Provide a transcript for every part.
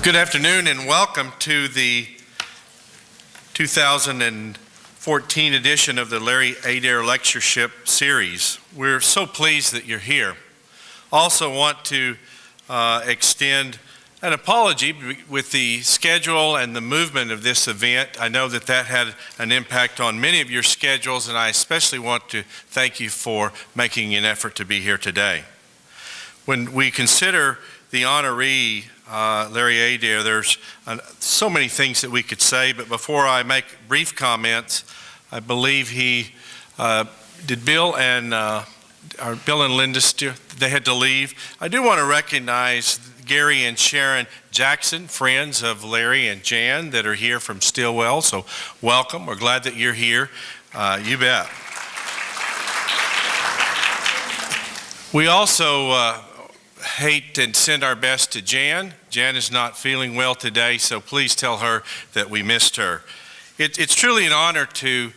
Good afternoon and welcome to the 2014 edition of the Larry Adair Lectureship series. We're so pleased that you're here. Also want to extend an apology with the schedule and the movement of this event. I know that had an impact on many of your schedules, and I especially want to thank you for making an effort to be here today. When we consider the honoree, Larry Adair, there's so many things that we could say, but before I make brief comments, I believe did Bill and Linda, they had to leave. I do want to recognize Gary and Sharon Jackson, friends of Larry and Jan that are here from Stillwell, so welcome. We're glad that you're here. You bet. We also hate and send our best to Jan. Jan is not feeling well today, so please tell her that we missed her. It's truly an honor to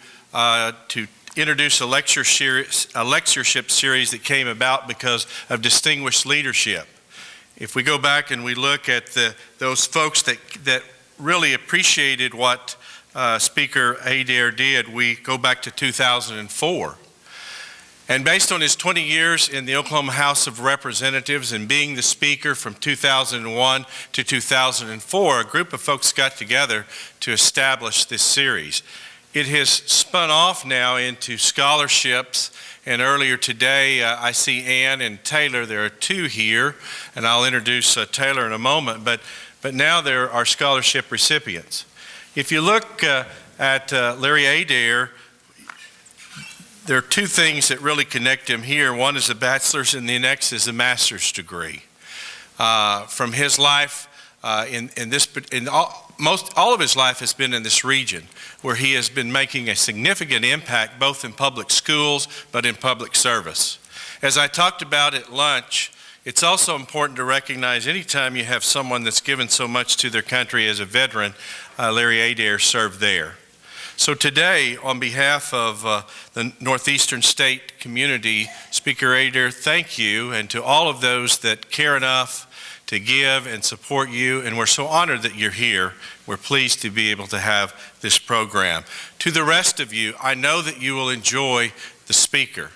introduce a lectureship series that came about because of distinguished leadership. If we go back and we look at those folks that really appreciated what Speaker Adair did, we go back to 2004. And based on his 20 years in the Oklahoma House of Representatives and being the Speaker from 2001 to 2004, a group of folks got together to establish this series. It has spun off now into scholarships, and earlier today I see Ann and Taylor. There are two here, and I'll introduce Taylor in a moment, but now there are scholarship recipients. If you look at Larry Adair, there are two things that really connect him here. One is a bachelor's and the next is a master's degree. From his life, all of his life has been in this region where he has been making a significant impact both in public schools but in public service. As I talked about at lunch, it's also important to recognize anytime you have someone that's given so much to their country as a veteran, Larry Adair served there. So today, on behalf of the Northeastern State community, Speaker Adair, thank you, and to all of those that care enough to give and support you, and we're so honored that you're here. We're pleased to be able to have this program. To the rest of you, I know that you will enjoy the speaker.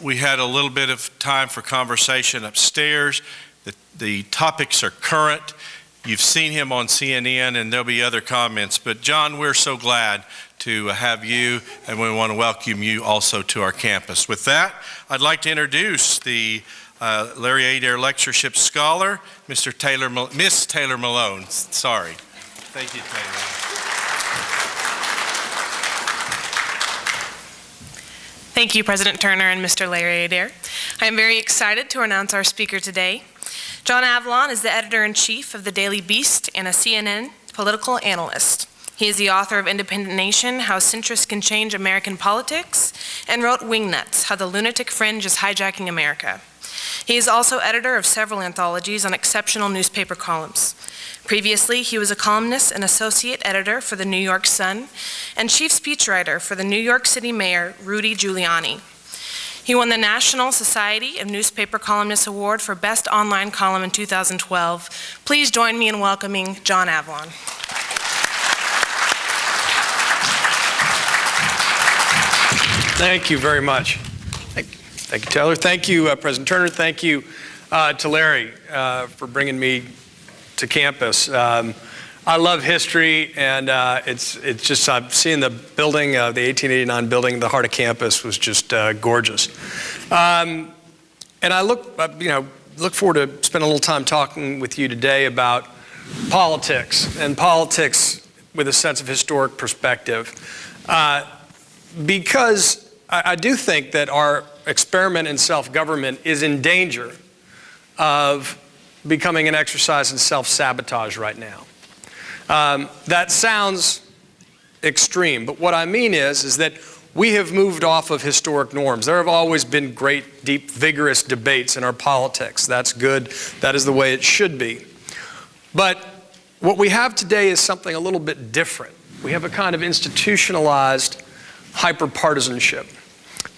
We had a little bit of time for conversation upstairs. The topics are current. You've seen him on CNN, and there'll be other comments. But John, we're so glad to have you, and we want to welcome you also to our campus. With that, I'd like to introduce the Larry Adair Lectureship Scholar, Miss Taylor Malone. Sorry. Thank you, Taylor. Thank you, President Turner and Mr. Larry Adair. I am very excited to announce our speaker today. John Avlon is the editor-in-chief of the Daily Beast and a CNN political analyst. He is the author of Independent Nation, How Centrists Can Change American Politics, and wrote Wingnuts, How the Lunatic Fringe is Hijacking America. He is also editor of several anthologies on exceptional newspaper columns. Previously, he was a columnist and associate editor for the New York Sun and chief speechwriter for the New York City Mayor, Rudy Giuliani. He won the National Society of Newspaper Columnists Award for Best Online Column in 2012. Please join me in welcoming John Avlon. Thank you very much. Thank you, Taylor. Thank you, President Turner. Thank you to Larry for bringing me to campus. I love history, and it's just, I'm seeing the building, the 1889 building, the heart of campus was just gorgeous. And I look forward to spending a little time talking with you today about politics, and politics with a sense of historic perspective. Because I do think that our experiment in self-government is in danger of becoming an exercise in self-sabotage right now. That sounds extreme, but what I mean is that we have moved off of historic norms. There have always been great, deep, vigorous debates in our politics. That's good. That is the way it should be. But what we have today is something a little bit different. We have a kind of institutionalized hyper-partisanship.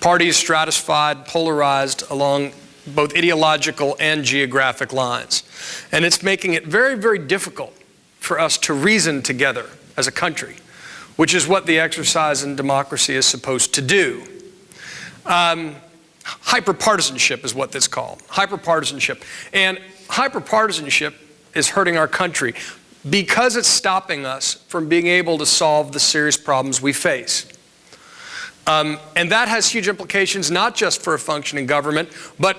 Parties stratified, polarized along both ideological and geographic lines. And it's making it very, very difficult for us to reason together as a country, which is what the exercise in democracy is supposed to do. Hyperpartisanship is what that's called, hyperpartisanship. And hyperpartisanship is hurting our country because it's stopping us from being able to solve the serious problems we face. And that has huge implications, not just for a functioning government, but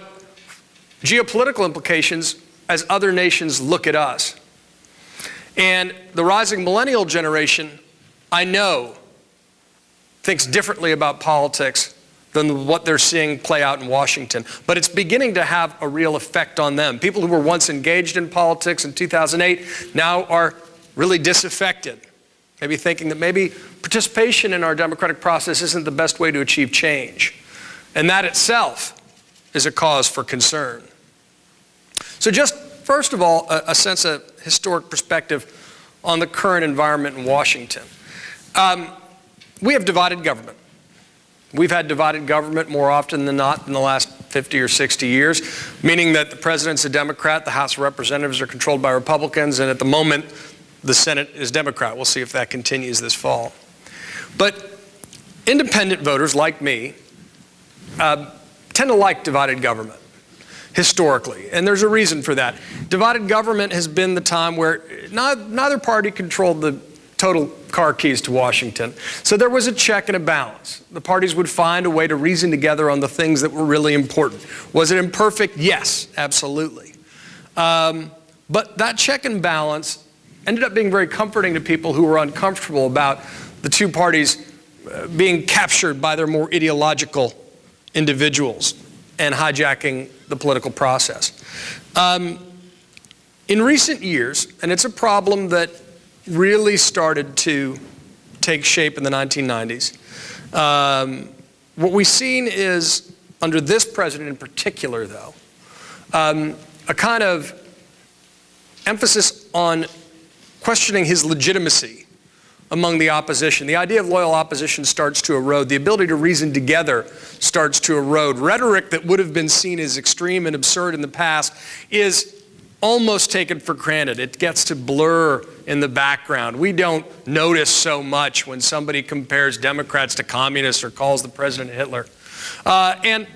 geopolitical implications as other nations look at us. And the rising millennial generation, I know, thinks differently about politics than what they're seeing play out in Washington. But it's beginning to have a real effect on them. People who were once engaged in politics in 2008 now are really disaffected. Maybe thinking that maybe participation in our democratic process isn't the best way to achieve change. And that itself is a cause for concern. So just first of all, a sense of historic perspective on the current environment in Washington. We have divided government. We've had divided government more often than not in the last 50 or 60 years, meaning that the president's a Democrat, the House of Representatives are controlled by Republicans, and at the moment, the Senate is Democrat. We'll see if that continues this fall. But independent voters like me tend to like divided government historically, and there's a reason for that. Divided government has been the time where neither party controlled the total car keys to Washington. So there was a check and a balance. The parties would find a way to reason together on the things that were really important. Was it imperfect? Yes, absolutely. But that check and balance ended up being very comforting to people who were uncomfortable about the two parties being captured by their more ideological individuals and hijacking the political process. In recent years, and it's a problem that really started to take shape in the 1990s, what we've seen is, under this president in particular though, a kind of emphasis on questioning his legitimacy among the opposition. The idea of loyal opposition starts to erode. The ability to reason together starts to erode. Rhetoric that would have been seen as extreme and absurd in the past is almost taken for granted. It gets to blur in the background. We don't notice so much when somebody compares Democrats to communists or calls the president Hitler. And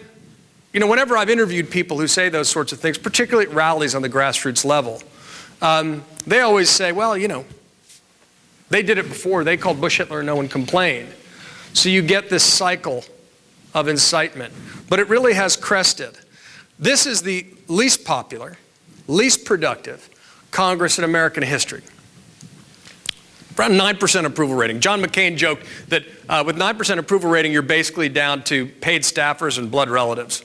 you know, whenever I've interviewed people who say those sorts of things, particularly at rallies on the grassroots level, they always say, well, you know, they did it before. They called Bush Hitler and no one complained. So you get this cycle of incitement. But it really has crested. This is the least popular, least productive Congress in American history. Around 9% approval rating. John McCain joked that with 9% approval rating, you're basically down to paid staffers and blood relatives.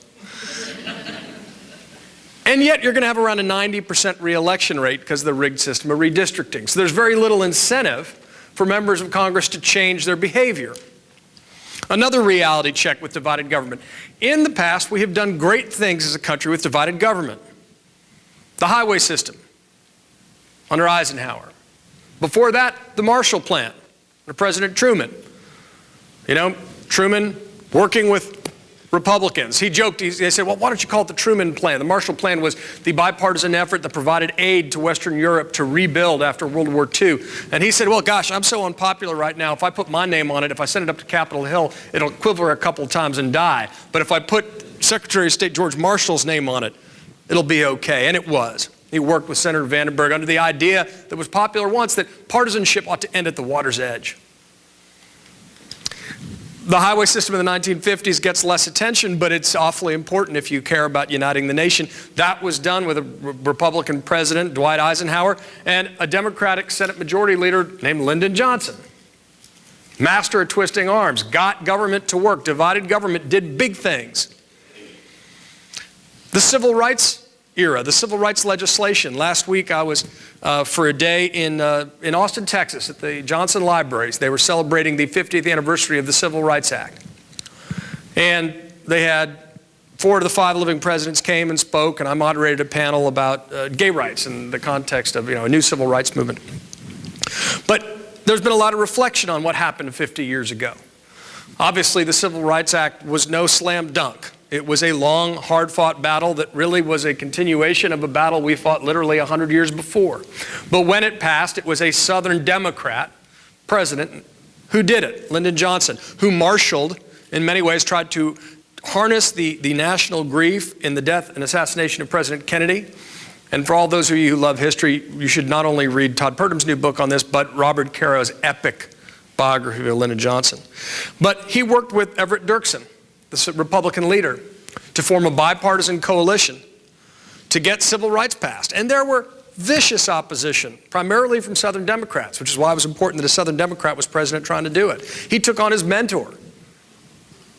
And yet you're going to have around a 90% re-election rate because of the rigged system of redistricting. So there's very little incentive for members of Congress to change their behavior. Another reality check with divided government. In the past, we have done great things as a country with divided government. The highway system under Eisenhower. Before that, the Marshall Plan under President Truman. You know, Truman working with Republicans. He joked, they said, well, why don't you call it the Truman Plan? The Marshall Plan was the bipartisan effort that provided aid to Western Europe to rebuild after World War II. And he said, well, gosh, I'm so unpopular right now. If I put my name on it, if I send it up to Capitol Hill, it'll quiver a couple of times and die. But if I put Secretary of State George Marshall's name on it, it'll be okay. And it was. He worked with Senator Vandenberg under the idea that was popular once that partisanship ought to end at the water's edge. The highway system in the 1950s gets less attention, but it's awfully important if you care about uniting the nation. That was done with a Republican president, Dwight Eisenhower, and a Democratic Senate Majority Leader named Lyndon Johnson. Master of twisting arms, got government to work, divided government, did big things. The civil rights era, the civil rights legislation. Last week I was for a day in Austin, Texas at the Johnson Libraries. They were celebrating the 50th anniversary of the Civil Rights Act. And they had 4 of the 5 living presidents came and spoke, and I moderated a panel about gay rights in the context of, you know, a new civil rights movement. But there's been a lot of reflection on what happened 50 years ago. Obviously, the Civil Rights Act was no slam dunk. It was a long, hard-fought battle that really was a continuation of a battle we fought literally 100 years before. But when it passed, it was a Southern Democrat president who did it, Lyndon Johnson, who marshaled, in many ways, tried to harness the national grief in the death and assassination of President Kennedy. And for all those of you who love history, you should not only read Todd Purdum's new book on this, but Robert Caro's epic biography of Lyndon Johnson. But he worked with Everett Dirksen, the Republican leader, to form a bipartisan coalition to get civil rights passed. And there were vicious opposition, primarily from Southern Democrats, which is why it was important that a Southern Democrat was president trying to do it. He took on his mentor,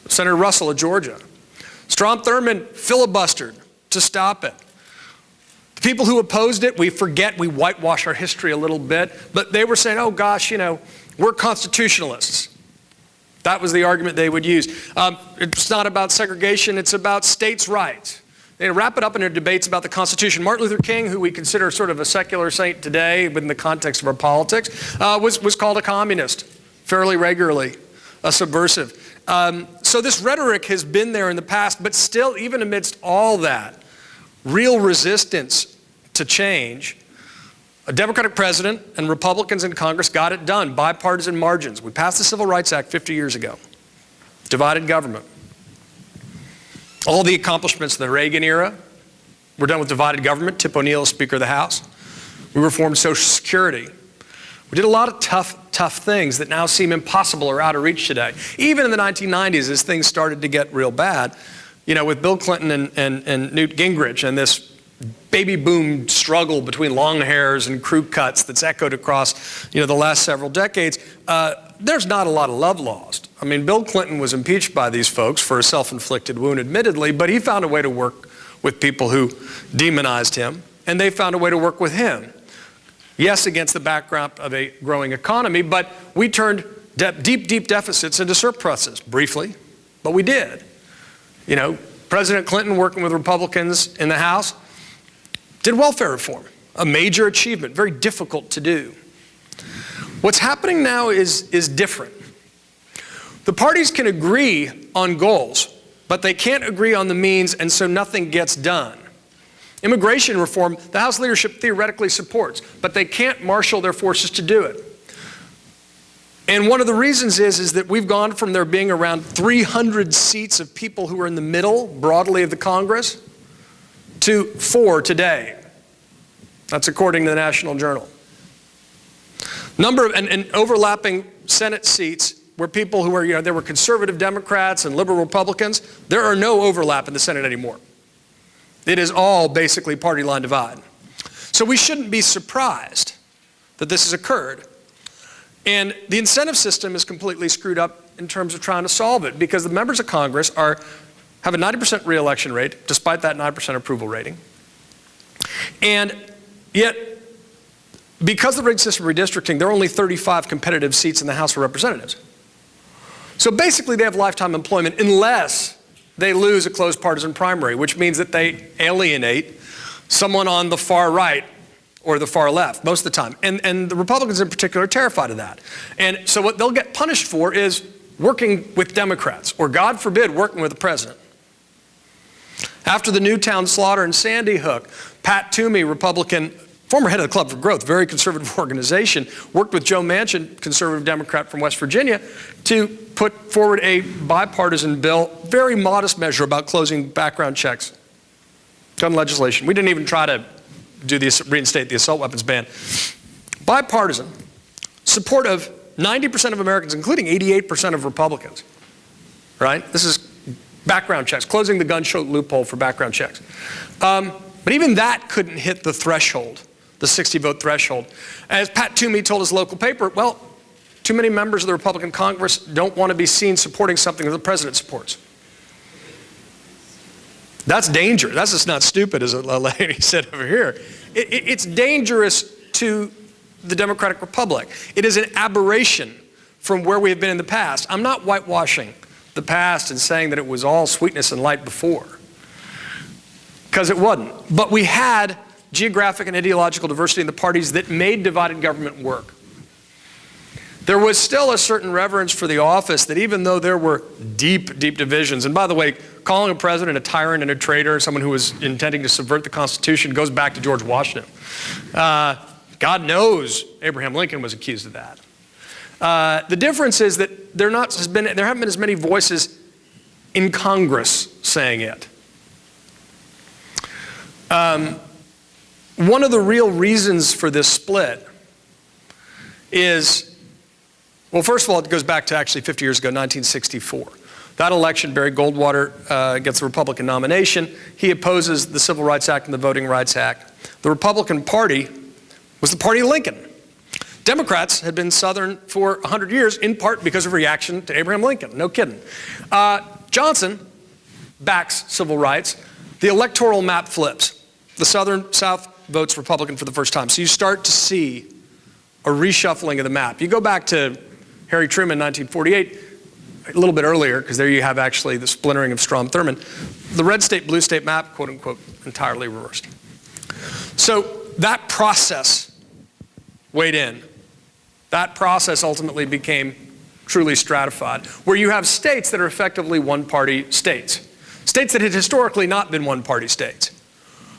Senator Russell of Georgia. Strom Thurmond filibustered to stop it. The people who opposed it, we whitewash our history a little bit, but they were saying, oh gosh, we're constitutionalists. That was the argument they would use. It's not about segregation, it's about states' rights. They wrap it up in their debates about the Constitution. Martin Luther King, who we consider sort of a secular saint today within the context of our politics, was called a communist fairly regularly, a subversive. So this rhetoric has been there in the past, but still, even amidst all that, real resistance to change, a Democratic president and Republicans in Congress got it done, bipartisan margins. We passed the Civil Rights Act 50 years ago. Divided government. All the accomplishments of the Reagan era were done with divided government. Tip O'Neill, Speaker of the House. We reformed Social Security. We did a lot of tough things that now seem impossible or out of reach today. Even in the 1990s, as things started to get real bad, with Bill Clinton and Newt Gingrich and this baby boom struggle between long hairs and crew cuts that's echoed across the last several decades, there's not a lot of love lost. I mean, Bill Clinton was impeached by these folks for a self-inflicted wound, admittedly, but he found a way to work with people who demonized him, and they found a way to work with him. Yes, against the background of a growing economy, but we turned deep deficits into surpluses, briefly, but we did. President Clinton, working with Republicans in the House, did welfare reform, a major achievement, very difficult to do. What's happening now is different. The parties can agree on goals, but they can't agree on the means, and so nothing gets done. Immigration reform, the House leadership theoretically supports, but they can't marshal their forces to do it. And one of the reasons is that we've gone from there being around 300 seats of people who are in the middle, broadly, of the Congress, to 4 today. That's according to the National Journal. Number of, and overlapping Senate seats where people who are, there were conservative Democrats and liberal Republicans, there are no overlap in the Senate anymore. It is all basically party line divide. So we shouldn't be surprised that this has occurred. And the incentive system is completely screwed up in terms of trying to solve it, because the members of Congress have a 90% re-election rate, despite that 9% approval rating. And yet, because of the rigged system of redistricting, there are only 35 competitive seats in the House of Representatives. So basically they have lifetime employment unless they lose a close partisan primary, which means that they alienate someone on the far right or the far left most of the time. And the Republicans in particular are terrified of that. And so what they'll get punished for is working with Democrats, or God forbid, working with the president. After the Newtown slaughter and Sandy Hook, Pat Toomey, Republican, former head of the Club for Growth, very conservative organization, worked with Joe Manchin, conservative Democrat from West Virginia, to put forward a bipartisan bill, very modest measure about closing background checks, gun legislation. We didn't even try to reinstate the assault weapons ban. Bipartisan, support of 90% of Americans, including 88% of Republicans, right? This is background checks, closing the gun show loophole for background checks. But even that couldn't hit the threshold, the 60-vote threshold. As Pat Toomey told his local paper, well, too many members of the Republican Congress don't want to be seen supporting something that the president supports. That's dangerous. That's just not stupid, as a lady said over here. It's dangerous to the Democratic Republic. It is an aberration from where we have been in the past. I'm not whitewashing the past and saying that it was all sweetness and light before, because it wasn't. But we had geographic and ideological diversity in the parties that made divided government work. there was still a certain reverence for the office that even though there were deep, deep divisions, and by the way, calling a president a tyrant and a traitor, someone who was intending to subvert the Constitution, goes back to George Washington. God knows Abraham Lincoln was accused of that. The difference is that there haven't been as many voices in Congress saying it. One of the real reasons for this split is, well, first of all, it goes back to actually 50 years ago, 1964. That election, Barry Goldwater gets the Republican nomination. He opposes the Civil Rights Act and the Voting Rights Act. The Republican Party was the party of Lincoln. Democrats had been Southern for 100 years, in part because of reaction to Abraham Lincoln. No kidding. Johnson backs civil rights. The electoral map flips. The South votes Republican for the first time. So you start to see a reshuffling of the map. You go back to Harry Truman, 1948, a little bit earlier, because there you have actually the splintering of Strom Thurmond. The red state, blue state map, quote unquote, entirely reversed. So that process weighed in. That process ultimately became truly stratified, where you have states that are effectively one-party states. States that had historically not been one-party states,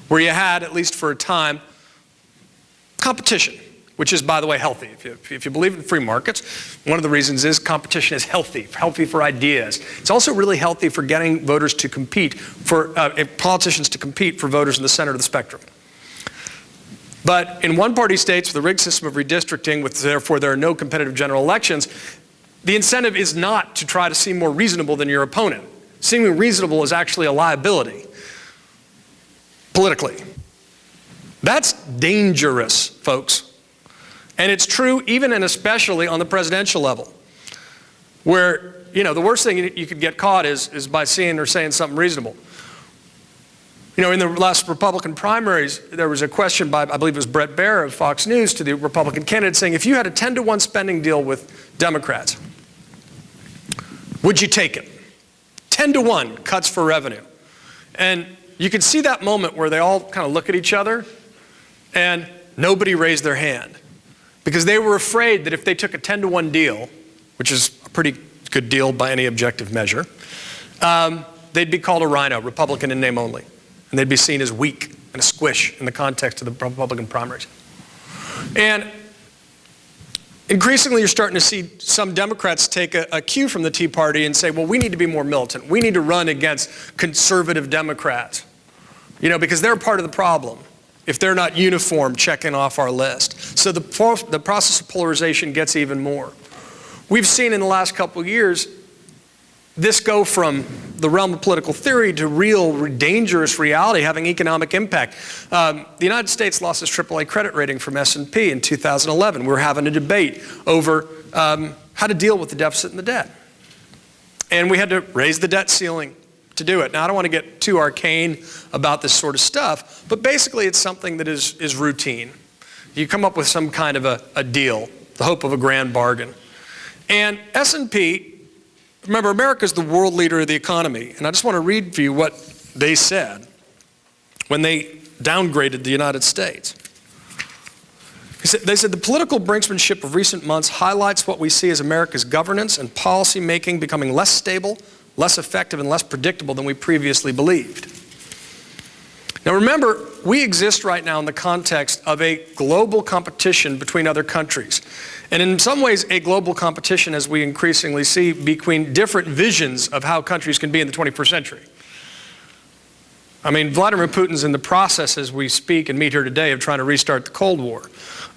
where you had, at least for a time, competition, which is, by the way, healthy. If you believe in free markets, one of the reasons is competition is healthy for ideas. It's also really healthy for getting voters to compete, for politicians to compete for voters in the center of the spectrum. But in one-party states with a rigged system of redistricting, therefore there are no competitive general elections, the incentive is not to try to seem more reasonable than your opponent. Seeming reasonable is actually a liability, politically. That's dangerous, folks. And it's true even and especially on the presidential level, where, the worst thing you could get caught is by seeing or saying something reasonable. In the last Republican primaries, there was a question by, I believe it was Brett Baier of Fox News, to the Republican candidate saying, if you had a 10-to-1 spending deal with Democrats, would you take it? 10-to-1 cuts for revenue. And you could see that moment where they all kind of look at each other and nobody raised their hand, because they were afraid that if they took a 10-to-1 deal, which is a pretty good deal by any objective measure, they'd be called a rhino, Republican in name only. And they'd be seen as weak and a squish in the context of the Republican primaries. And increasingly, you're starting to see some Democrats take a cue from the Tea Party and say, well, we need to be more militant. We need to run against conservative Democrats, because they're part of the problem if they're not uniform checking off our list. So the process of polarization gets even more. We've seen in the last couple of years this go from the realm of political theory to real dangerous reality, having economic impact. The United States lost its AAA credit rating from S&P in 2011. We were having a debate over how to deal with the deficit and the debt. And we had to raise the debt ceiling to do it. Now, I don't want to get too arcane about this sort of stuff, but basically it's something that is routine. You come up with some kind of a deal, the hope of a grand bargain. And S&P, remember, America's the world leader of the economy, and I just want to read for you what they said when they downgraded the United States. They said, the political brinksmanship of recent months highlights what we see as America's governance and policy making becoming less stable, less effective, and less predictable than we previously believed. Now remember, we exist right now in the context of a global competition between other countries. And in some ways, a global competition, as we increasingly see, between different visions of how countries can be in the 21st century. I mean, Vladimir Putin's in the process as we speak and meet here today of trying to restart the Cold War.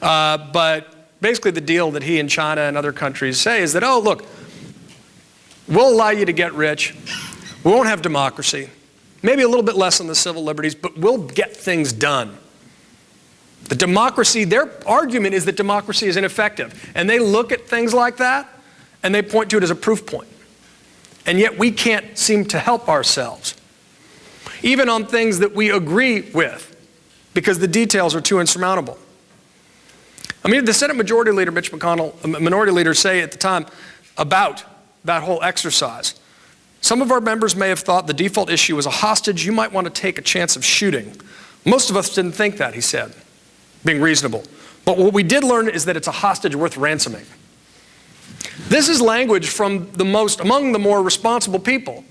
But basically the deal that he and China and other countries say is that, oh, look, we'll allow you to get rich. We won't have democracy. Maybe a little bit less on the civil liberties, but we'll get things done. The democracy, their argument is that democracy is ineffective. And they look at things like that and they point to it as a proof point. And yet we can't seem to help ourselves, even on things that we agree with, because the details are too insurmountable. I mean, the Senate Majority Leader, Mitch McConnell, Minority Leader, say at the time about that whole exercise, some of our members may have thought the default issue was a hostage you might want to take a chance of shooting. Most of us didn't think that, he said, being reasonable. But what we did learn is that it's a hostage worth ransoming. This is language from among the more responsible people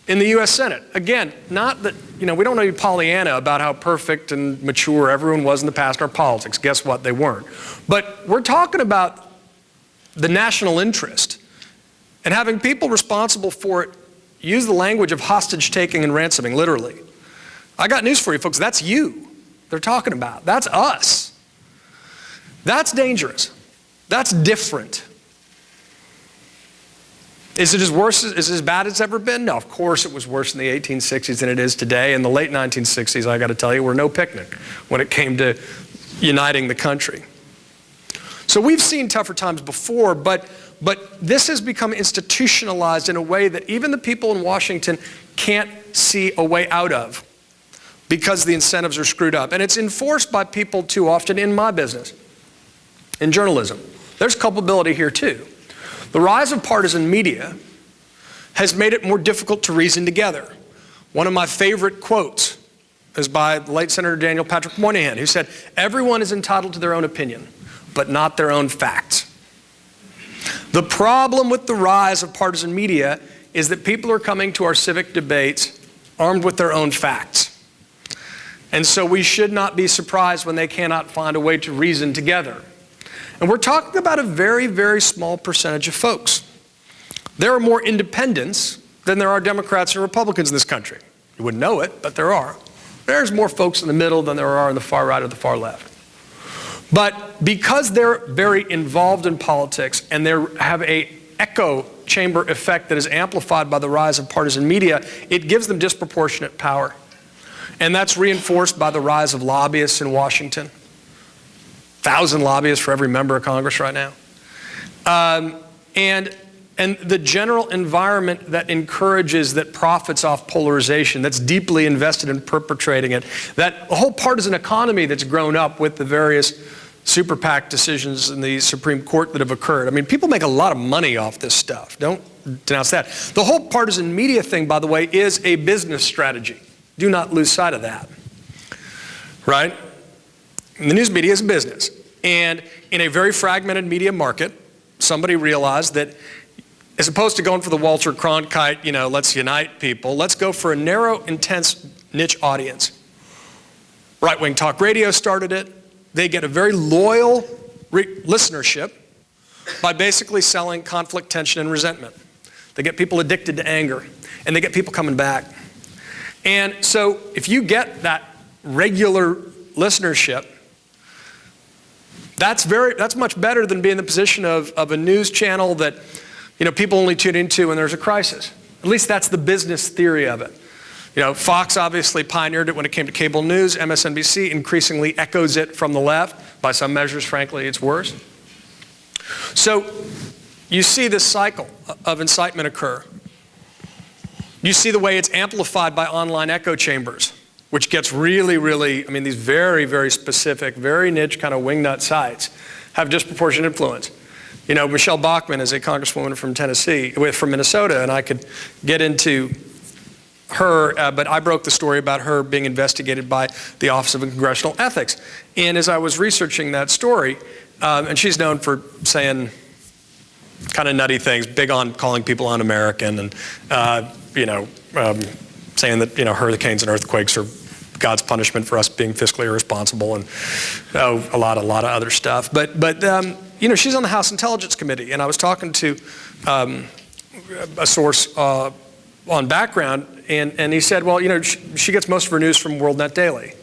in the U.S. Senate. Again, not that, we don't want to be Pollyanna about how perfect and mature everyone was in the past in our politics. Guess what? They weren't. But we're talking about the national interest, and having people responsible for it use the language of hostage taking and ransoming, literally. I got news for you, folks. That's you they're talking about. That's us. That's dangerous. That's different. Is it as bad as it's ever been? No, of course it was worse in the 1860s than it is today. In the late 1960s, I got to tell you, were no picnic when it came to uniting the country. So we've seen tougher times before, but this has become institutionalized in a way that even the people in Washington can't see a way out of because the incentives are screwed up. And it's enforced by people too often in my business, in journalism. There's culpability here too. The rise of partisan media has made it more difficult to reason together. One of my favorite quotes is by the late Senator Daniel Patrick Moynihan, who said, "Everyone is entitled to their own opinion, but not their own facts." The problem with the rise of partisan media is that people are coming to our civic debates armed with their own facts. And so we should not be surprised when they cannot find a way to reason together. And we're talking about a very, very small percentage of folks. There are more independents than there are Democrats and Republicans in this country. You wouldn't know it, but there are. There's more folks in the middle than there are on the far right or the far left. But because they're very involved in politics and they have an echo chamber effect that is amplified by the rise of partisan media, it gives them disproportionate power. And that's reinforced by the rise of lobbyists in Washington. 1,000 lobbyists for every member of Congress right now. And the general environment that encourages, that profits off polarization, that's deeply invested in perpetrating it, that whole partisan economy that's grown up with the various super PAC decisions in the Supreme Court that have occurred. I mean, people make a lot of money off this stuff. Don't denounce that. The whole partisan media thing, by the way, is a business strategy. Do not lose sight of that, right? And the news media is a business. And in a very fragmented media market, somebody realized that as opposed to going for the Walter Cronkite, let's unite people, let's go for a narrow, intense niche audience. Right-wing talk radio started it. They get a very loyal listenership by basically selling conflict, tension, and resentment. They get people addicted to anger, and they get people coming back. And so if you get that regular listenership, that's much better than being in the position of a news channel that people only tune into when there's a crisis. At least that's the business theory of it. Fox obviously pioneered it when it came to cable news. MSNBC increasingly echoes it from the left. By some measures, frankly, it's worse. So you see this cycle of incitement occur. You see the way it's amplified by online echo chambers, which gets really, really, these very, very specific, very niche kind of wingnut sites have disproportionate influence. Michelle Bachmann is a congresswoman from from Minnesota, and I could get into her, but I broke the story about her being investigated by the Office of Congressional Ethics. And as I was researching that story, and she's known for saying kind of nutty things, big on calling people un-American, and saying that hurricanes and earthquakes are God's punishment for us being fiscally irresponsible, and a lot of other stuff. But she's on the House Intelligence Committee, and I was talking to a source on background, and he said, well, she gets most of her news from WorldNet Daily,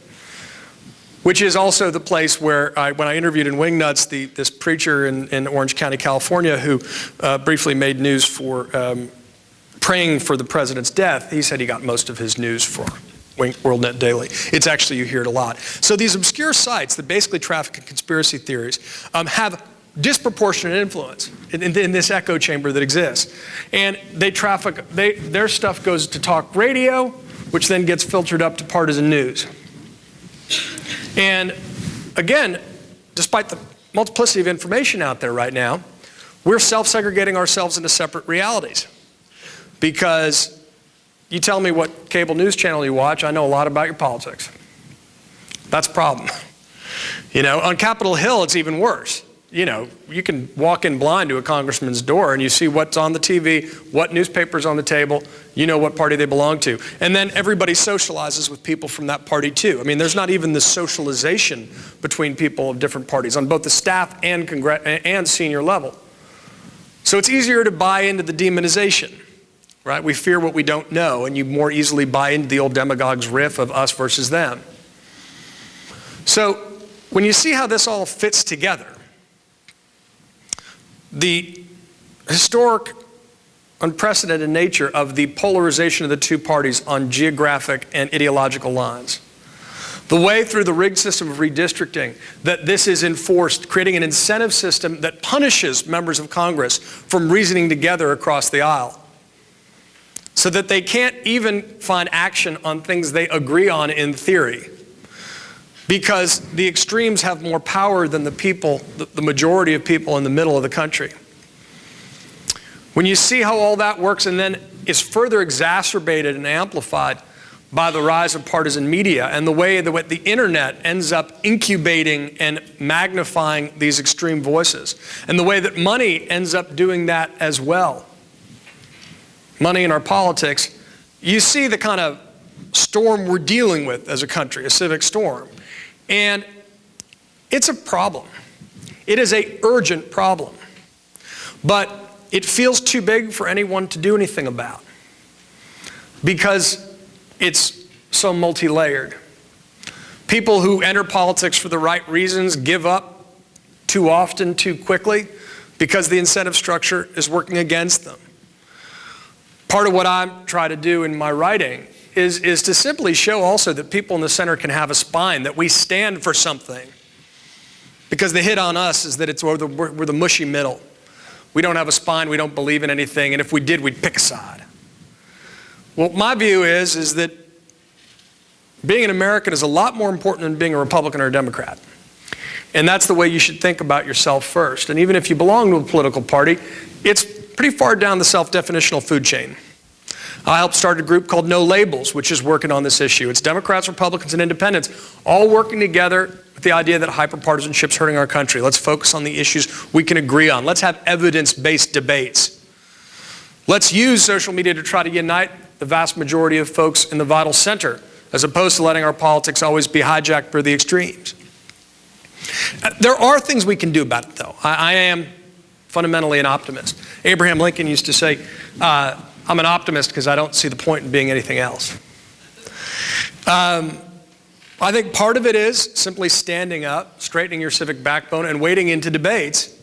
which is also the place where when I interviewed in Wingnuts, this preacher in Orange County, California, who briefly made news for praying for the president's death, he said he got most of his news from WorldNet Daily. It's actually, you hear it a lot. So these obscure sites that basically traffic in conspiracy theories have disproportionate influence in this echo chamber that exists. And their stuff goes to talk radio, which then gets filtered up to partisan news. And again, despite the multiplicity of information out there right now, we're self-segregating ourselves into separate realities. Because you tell me what cable news channel you watch, I know a lot about your politics. That's a problem. On Capitol Hill, it's even worse. you know, you can walk in blind to a congressman's door and you see what's on the TV, what newspaper's on the table, you know what party they belong to. And then everybody socializes with people from that party too. I mean, there's not even the socialization between people of different parties on both the staff and senior level. So it's easier to buy into the demonization, right? We fear what we don't know, and you more easily buy into the old demagogue's riff of us versus them. So when you see how this all fits together, the historic, unprecedented nature of the polarization of the two parties on geographic and ideological lines, the way through the rigged system of redistricting that this is enforced, creating an incentive system that punishes members of Congress from reasoning together across the aisle, so that they can't even find action on things they agree on in theory, because the extremes have more power than the people, the majority of people in the middle of the country. When you see how all that works and then is further exacerbated and amplified by the rise of partisan media and the way that the internet ends up incubating and magnifying these extreme voices, and the way that money ends up doing that as well, money in our politics, you see the kind of storm we're dealing with as a country, a civic storm. And it's a problem. It is an urgent problem. But it feels too big for anyone to do anything about, because it's so multi-layered. People who enter politics for the right reasons give up too often, too quickly, because the incentive structure is working against them. Part of what I try to do in my writing is to simply show also that people in the center can have a spine, that we stand for something. Because the hit on us is that we're the mushy middle. We don't have a spine, we don't believe in anything, and if we did, we'd pick a side. Well, my view is that being an American is a lot more important than being a Republican or a Democrat. And that's the way you should think about yourself first. And even if you belong to a political party, it's pretty far down the self-definitional food chain. I helped start a group called No Labels, which is working on this issue. It's Democrats, Republicans, and Independents all working together with the idea that hyperpartisanship's hurting our country. Let's focus on the issues we can agree on. Let's have evidence-based debates. Let's use social media to try to unite the vast majority of folks in the vital center, as opposed to letting our politics always be hijacked by the extremes. There are things we can do about it, though. I am fundamentally an optimist. Abraham Lincoln used to say, I'm an optimist because I don't see the point in being anything else. I think part of it is simply standing up, straightening your civic backbone, and wading into debates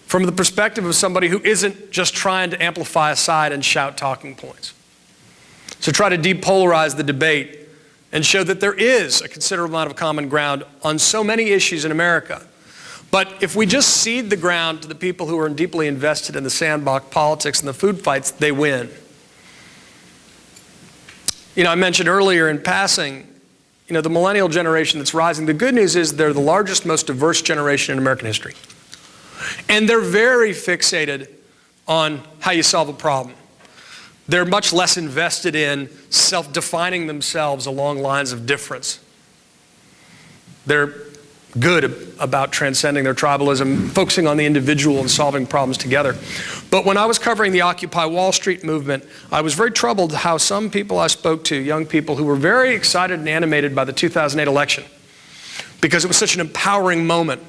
from the perspective of somebody who isn't just trying to amplify a side and shout talking points. So try to depolarize the debate and show that there is a considerable amount of common ground on so many issues in America. But if we just cede the ground to the people who are deeply invested in the sandbox politics and the food fights, they win. You know, I mentioned earlier in passing, you know, the millennial generation that's rising. The good news is they're the largest, most diverse generation in American history. And they're very fixated on how you solve a problem. They're much less invested in self-defining themselves along lines of difference. They're good about transcending their tribalism, focusing on the individual and solving problems together. But when I was covering the Occupy Wall Street movement, I was very troubled how some people I spoke to, young people who were very excited and animated by the 2008 election, because it was such an empowering moment,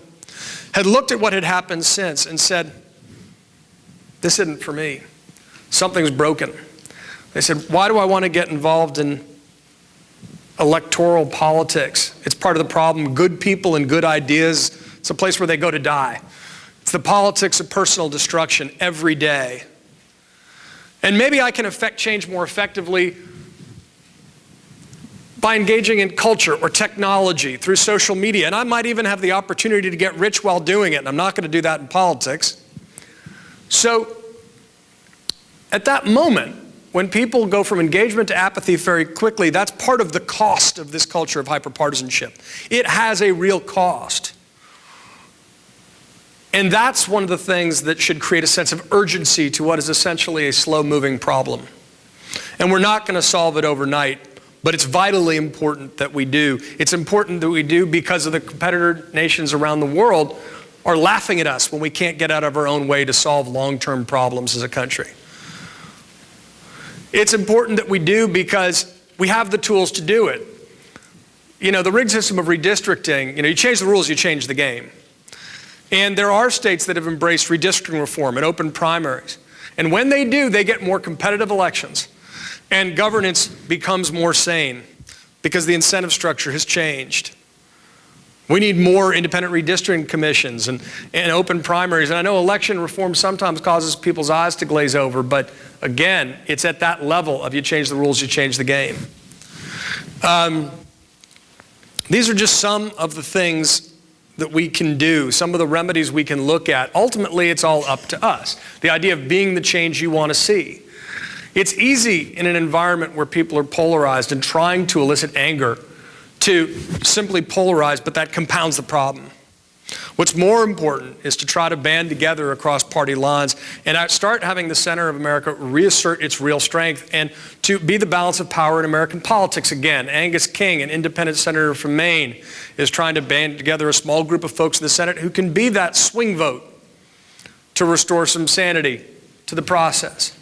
had looked at what had happened since and said, this isn't for me. Something's broken. They said, why do I want to get involved in electoral politics? It's part of the problem. Good people and good ideas, it's a place where they go to die. It's the politics of personal destruction every day. And maybe I can affect change more effectively by engaging in culture or technology through social media. And I might even have the opportunity to get rich while doing it. And I'm not going to do that in politics. So at that moment, when people go from engagement to apathy very quickly, that's part of the cost of this culture of hyperpartisanship. It has a real cost. And that's one of the things that should create a sense of urgency to what is essentially a slow-moving problem. And we're not going to solve it overnight, but it's vitally important that we do. It's important that we do because of the competitor nations around the world are laughing at us when we can't get out of our own way to solve long-term problems as a country. It's important that we do because we have the tools to do it. You know, the rigged system of redistricting, you change the rules, you change the game. And there are states that have embraced redistricting reform and open primaries. And when they do, they get more competitive elections. And governance becomes more sane because the incentive structure has changed. We need more independent redistricting commissions and open primaries. And I know election reform sometimes causes people's eyes to glaze over, but again, it's at that level of you change the rules, you change the game. These are just some of the things that we can do, some of the remedies we can look at. Ultimately, it's all up to us. The idea of being the change you want to see. It's easy in an environment where people are polarized and trying to elicit anger to simply polarize, but that compounds the problem. What's more important is to try to band together across party lines and start having the center of America reassert its real strength and to be the balance of power in American politics again. Angus King, an independent senator from Maine, is trying to band together a small group of folks in the Senate who can be that swing vote to restore some sanity to the process.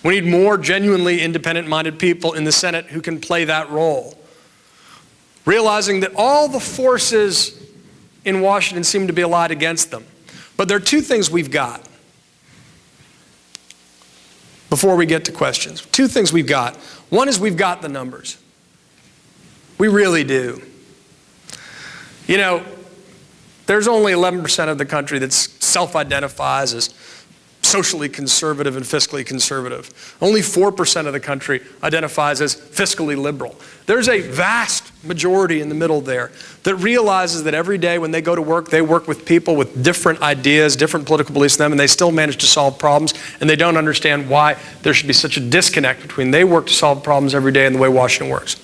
We need more genuinely independent-minded people in the Senate who can play that role. Realizing that all the forces in Washington seem to be allied against them. But there are two things we've got before we get to questions. Two things we've got. One is we've got the numbers. We really do. You know, there's only 11% of the country that self-identifies as socially conservative and fiscally conservative. Only 4% of the country identifies as fiscally liberal. There's a vast majority in the middle there that realizes that every day when they go to work, they work with people with different ideas, different political beliefs than them, and they still manage to solve problems, and they don't understand why there should be such a disconnect between they work to solve problems every day and the way Washington works.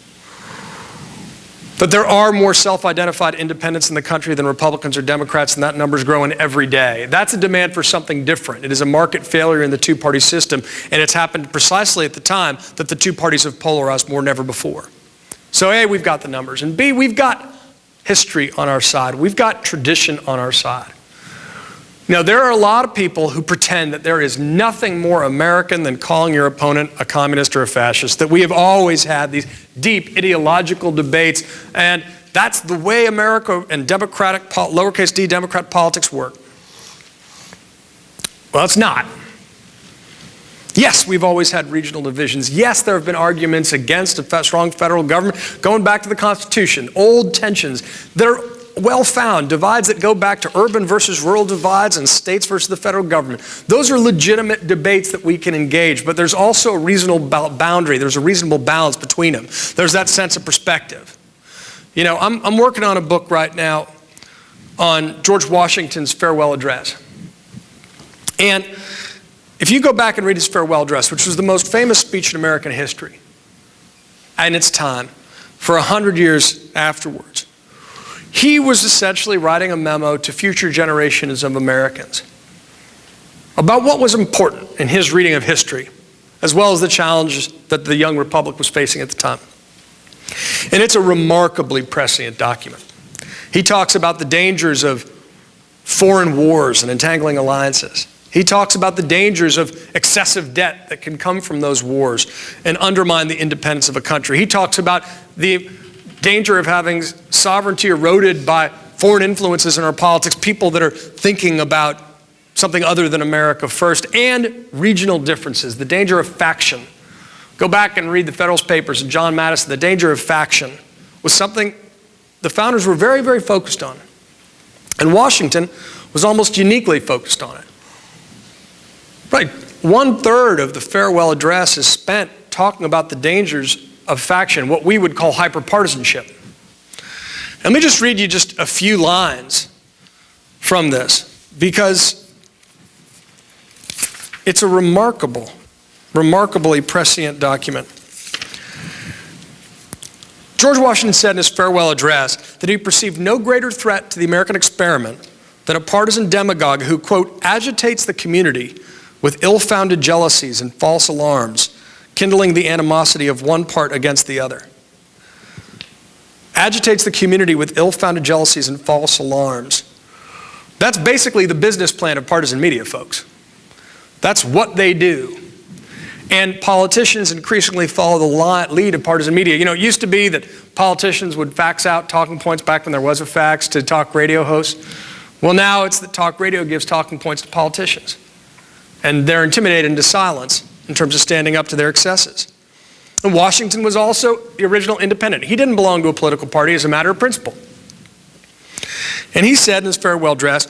But there are more self-identified independents in the country than Republicans or Democrats, and that number is growing every day. That's a demand for something different. It is a market failure in the two-party system, and it's happened precisely at the time that the two parties have polarized more than ever before. So A, we've got the numbers, and B, we've got history on our side. We've got tradition on our side. Now, there are a lot of people who pretend that there is nothing more American than calling your opponent a communist or a fascist, that we have always had these deep ideological debates, and that's the way America and democratic, lowercase d, Democrat politics work. Well, it's not. Yes, we've always had regional divisions. Yes, there have been arguments against a strong federal government going back to the Constitution, old tensions. They're well-found, divides that go back to urban versus rural divides and states versus the federal government. Those are legitimate debates that we can engage, but there's also a reasonable boundary. There's a reasonable balance between them. There's that sense of perspective. You know, I'm working on a book right now on George Washington's farewell address. And if you go back and read his farewell address, which was the most famous speech in American history in its time, for 100 years afterwards, he was essentially writing a memo to future generations of Americans about what was important in his reading of history, as well as the challenges that the young republic was facing at the time. And it's a remarkably prescient document. He talks about the dangers of foreign wars and entangling alliances. He talks about the dangers of excessive debt that can come from those wars and undermine the independence of a country. He talks about the danger of having sovereignty eroded by foreign influences in our politics, people that are thinking about something other than America first, and regional differences, the danger of faction. Go back and read the Federalist Papers and John Madison. The danger of faction was something the founders were very, very focused on. And Washington was almost uniquely focused on it. Right, 1/3 of the farewell address is spent talking about the dangers of faction, what we would call hyperpartisanship. Let me just read you just a few lines from this, because it's a remarkably prescient document. George Washington said in his farewell address that he perceived no greater threat to the American experiment than a partisan demagogue who, quote, agitates the community with ill-founded jealousies and false alarms, kindling the animosity of one part against the other. Agitates the community with ill-founded jealousies and false alarms. That's basically the business plan of partisan media, folks. That's what they do. And politicians increasingly follow the lead of partisan media. You know, it used to be that politicians would fax out talking points back when there was a fax to talk radio hosts. Well, now it's that talk radio gives talking points to politicians. And they're intimidated into silence in terms of standing up to their excesses. And Washington was also the original independent. He didn't belong to a political party as a matter of principle. And he said in his farewell address,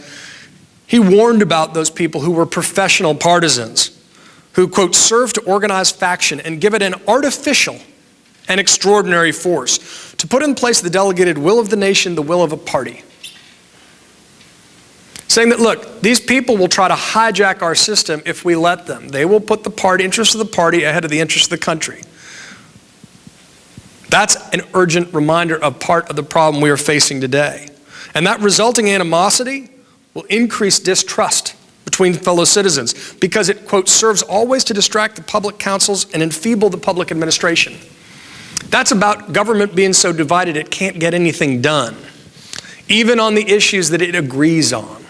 he warned about those people who were professional partisans, who, quote, serve to organize faction and give it an artificial and extraordinary force, to put in place the delegated will of the nation, the will of a party. Saying that, look, these people will try to hijack our system if we let them. They will put the interest of the party ahead of the interest of the country. That's an urgent reminder of part of the problem we are facing today. And that resulting animosity will increase distrust between fellow citizens because it, quote, serves always to distract the public councils and enfeeble the public administration. That's about government being so divided it can't get anything done, even on the issues that it agrees on.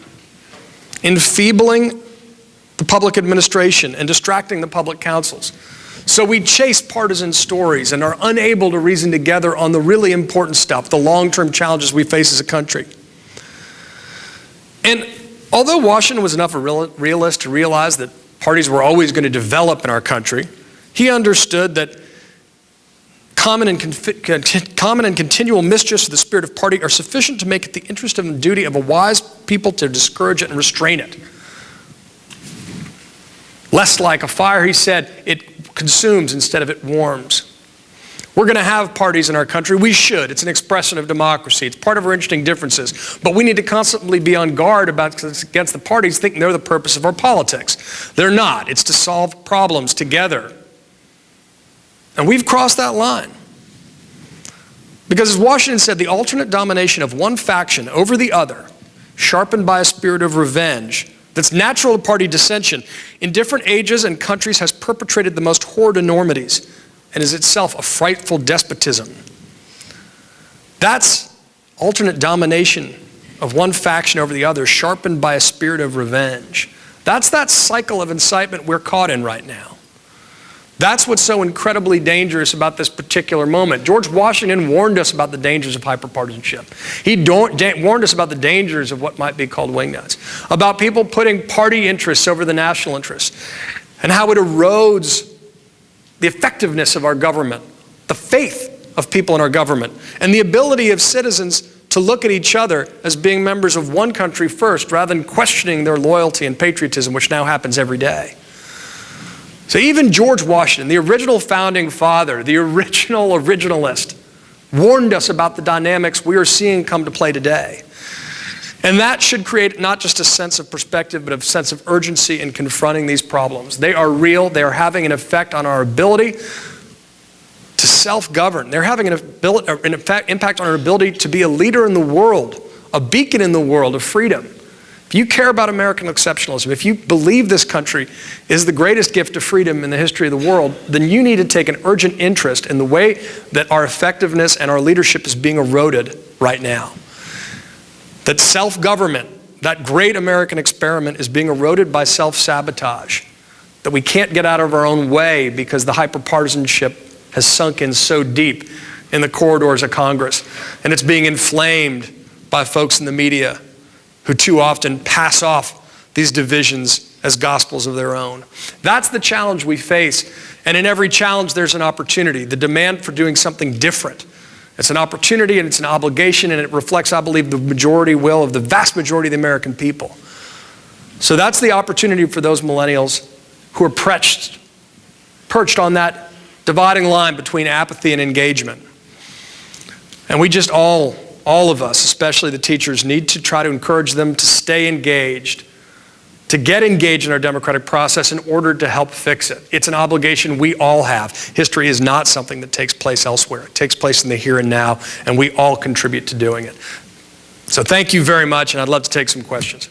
Enfeebling the public administration and distracting the public councils. So we chase partisan stories and are unable to reason together on the really important stuff, the long-term challenges we face as a country. And although Washington was enough a realist to realize that parties were always going to develop in our country, he understood that common and continual mischiefs of the spirit of party are sufficient to make it the interest and duty of a wise people to discourage it and restrain it. Lest like a fire, he said, it consumes instead of it warms. We're going to have parties in our country. We should. It's an expression of democracy. It's part of our interesting differences. But we need to constantly be on guard against the parties thinking they're the purpose of our politics. They're not. It's to solve problems together. And we've crossed that line. Because as Washington said, the alternate domination of one faction over the other, sharpened by a spirit of revenge, that's natural to party dissension, in different ages and countries has perpetrated the most horrid enormities and is itself a frightful despotism. That's alternate domination of one faction over the other, sharpened by a spirit of revenge. That's that cycle of incitement we're caught in right now. That's what's so incredibly dangerous about this particular moment. George Washington warned us about the dangers of hyperpartisanship. He warned us about the dangers of what might be called wingnuts, about people putting party interests over the national interests, and how it erodes the effectiveness of our government, the faith of people in our government, and the ability of citizens to look at each other as being members of one country first, rather than questioning their loyalty and patriotism, which now happens every day. So even George Washington, the original founding father, the original originalist, warned us about the dynamics we are seeing come to play today. And that should create not just a sense of perspective, but a sense of urgency in confronting these problems. They are real. They are having an effect on our ability to self-govern. They're having an impact on our ability to be a leader in the world, a beacon in the world of freedom. If you care about American exceptionalism, if you believe this country is the greatest gift of freedom in the history of the world, then you need to take an urgent interest in the way that our effectiveness and our leadership is being eroded right now. That self-government, that great American experiment, is being eroded by self-sabotage. That we can't get out of our own way because the hyperpartisanship has sunk in so deep in the corridors of Congress. And it's being inflamed by folks in the media who too often pass off these divisions as gospels of their own. That's the challenge we face. And in every challenge, there's an opportunity. The demand for doing something different. It's an opportunity and it's an obligation, and it reflects, I believe, the majority will of the vast majority of the American people. So that's the opportunity for those millennials who are perched on that dividing line between apathy and engagement. And we just all of us, especially the teachers, need to try to encourage them to stay engaged, to get engaged in our democratic process in order to help fix it. It's an obligation we all have. History is not something that takes place elsewhere. It takes place in the here and now, and we all contribute to doing it. So thank you very much, and I'd love to take some questions.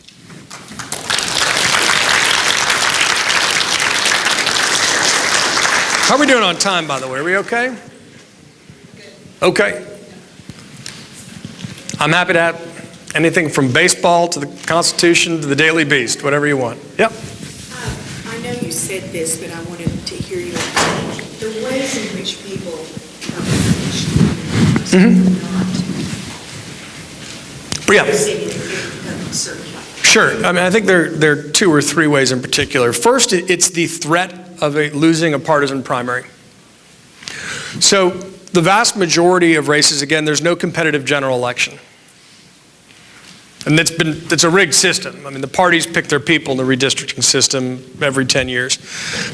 How are we doing on time, by the way? Are we okay? Okay. I'm happy to Anything from baseball to the Constitution to the Daily Beast, whatever you want. Yep. I know you said this, but I wanted to hear your opinion. The ways in which people are punished Yeah. not receiving a certain way. Sure. I mean, I think there are 2 or 3 ways in particular. First, it's the threat of losing a partisan primary. So the vast majority of races, again, there's no competitive general election. And it's a rigged system. I mean, the parties pick their people in the redistricting system every 10 years.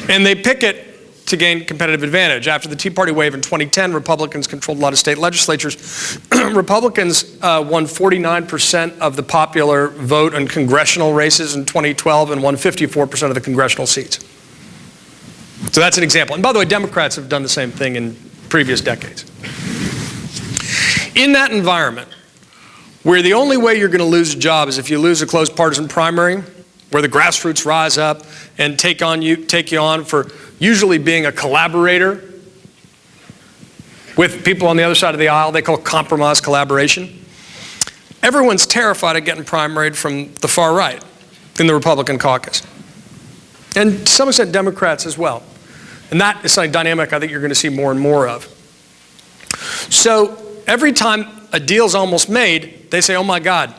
And they pick it to gain competitive advantage. After the Tea Party wave in 2010, Republicans controlled a lot of state legislatures. Republicans won 49% of the popular vote in congressional races in 2012 and won 54% of the congressional seats. So that's an example. And by the way, Democrats have done the same thing in previous decades. In that environment, where the only way you're going to lose a job is if you lose a close partisan primary, where the grassroots rise up and take you on for usually being a collaborator with people on the other side of the aisle. They call compromise collaboration. Everyone's terrified of getting primaried from the far right in the Republican caucus. And to some extent, Democrats as well. And that is a dynamic I think you're going to see more and more of. So every time a deal's almost made, they say, oh my God,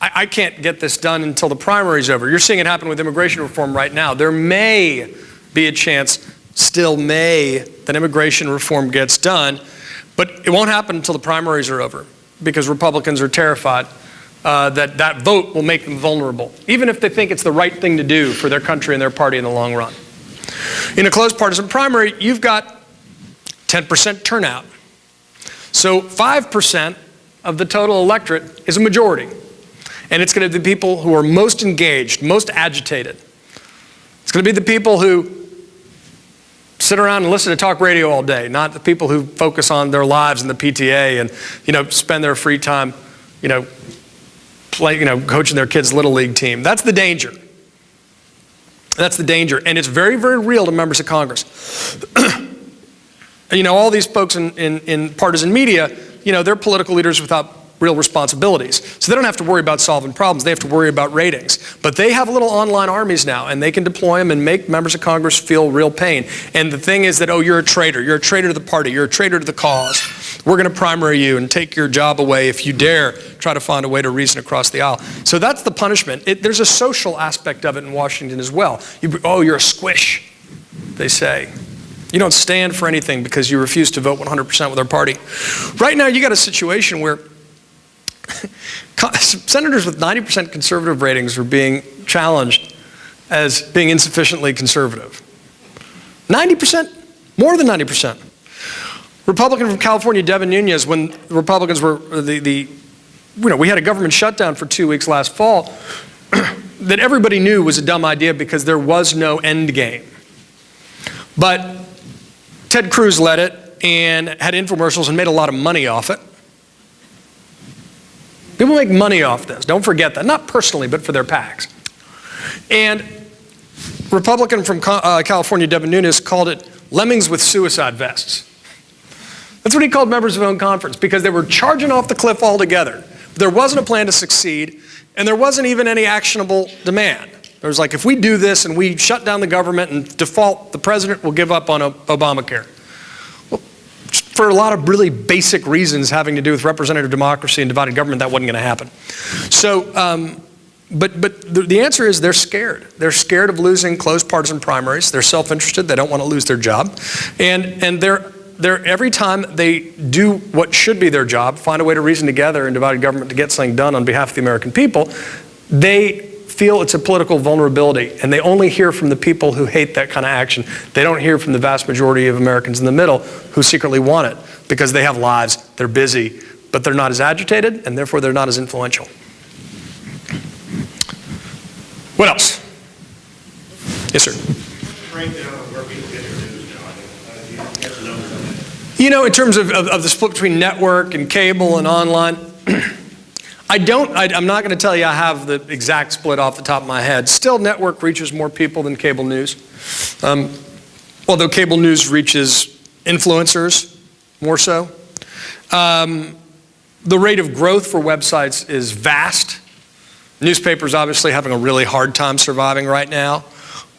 I can't get this done until the primary's over. You're seeing it happen with immigration reform right now. There may be a chance, still may, that immigration reform gets done, but it won't happen until the primaries are over because Republicans are terrified that that vote will make them vulnerable, even if they think it's the right thing to do for their country and their party in the long run. In a close partisan primary, you've got 10% turnout. So 5% of the total electorate is a majority. And it's going to be the people who are most engaged, most agitated. It's going to be the people who sit around and listen to talk radio all day, not the people who focus on their lives in the PTA and, spend their free time, coaching their kids' Little League team. That's the danger. That's the danger. And it's very, very real to members of Congress. All these folks in partisan media, they're political leaders without real responsibilities. So they don't have to worry about solving problems. They have to worry about ratings. But they have little online armies now, and they can deploy them and make members of Congress feel real pain. And the thing is that, oh, you're a traitor. You're a traitor to the party. You're a traitor to the cause. We're going to primary you and take your job away if you dare try to find a way to reason across the aisle. So that's the punishment. There's a social aspect of it in Washington as well. You're a squish, they say. You don't stand for anything because you refuse to vote 100% with our party. Right now, you got a situation where senators with 90% conservative ratings are being challenged as being insufficiently conservative. 90%? More than 90%. Republican from California, Devin Nunes, when the Republicans were we had a government shutdown for 2 weeks last fall that everybody knew was a dumb idea because there was no end game. But Ted Cruz led it and had infomercials and made a lot of money off it. People make money off this. Don't forget that. Not personally, but for their PACs. And Republican from California, Devin Nunes, called it lemmings with suicide vests. That's what he called members of his own conference because they were charging off the cliff altogether. There wasn't a plan to succeed, and there wasn't even any actionable demand. There was like, if we do this and we shut down the government and default, the president will give up on Obamacare. For a lot of really basic reasons having to do with representative democracy and divided government, that wasn't going to happen. So, but the answer is they're scared. They're scared of losing close partisan primaries. They're self-interested. They don't want to lose their job. And they're every time they do what should be their job, find a way to reason together in divided government to get something done on behalf of the American people, they feel it's a political vulnerability, and they only hear from the people who hate that kind of action. They don't hear from the vast majority of Americans in the middle who secretly want it because they have lives, they're busy, but they're not as agitated, and therefore they're not as influential. What else? Yes, sir. Breakdown of where people get their news now. You get the numbers on it. In terms of the split between network and cable and online, I'm not going to tell you I have the exact split off the top of my head. Still, network reaches more people than cable news. Although cable news reaches influencers more so. The rate of growth for websites is vast. Newspapers obviously having a really hard time surviving right now.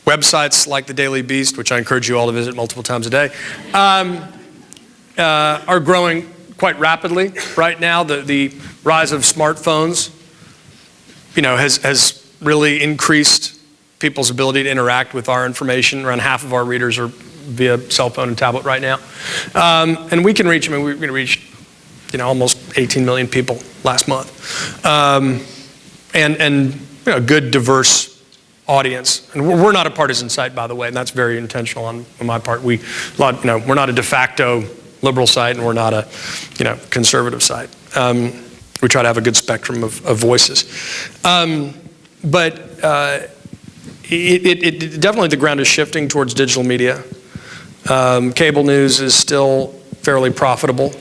Websites like the Daily Beast, which I encourage you all to visit multiple times a day, are growing quite rapidly right now. The rise of smartphones, has really increased people's ability to interact with our information. Around half of our readers are via cell phone and tablet right now. And we can reach, we can reach, almost 18 million people last month. And a good, diverse audience. And we're not a partisan site, by the way, and that's very intentional on my part. We're not a de facto liberal site, and we're not a, conservative site. We try to have a good spectrum of voices. But definitely the ground is shifting towards digital media. Cable news is still fairly profitable,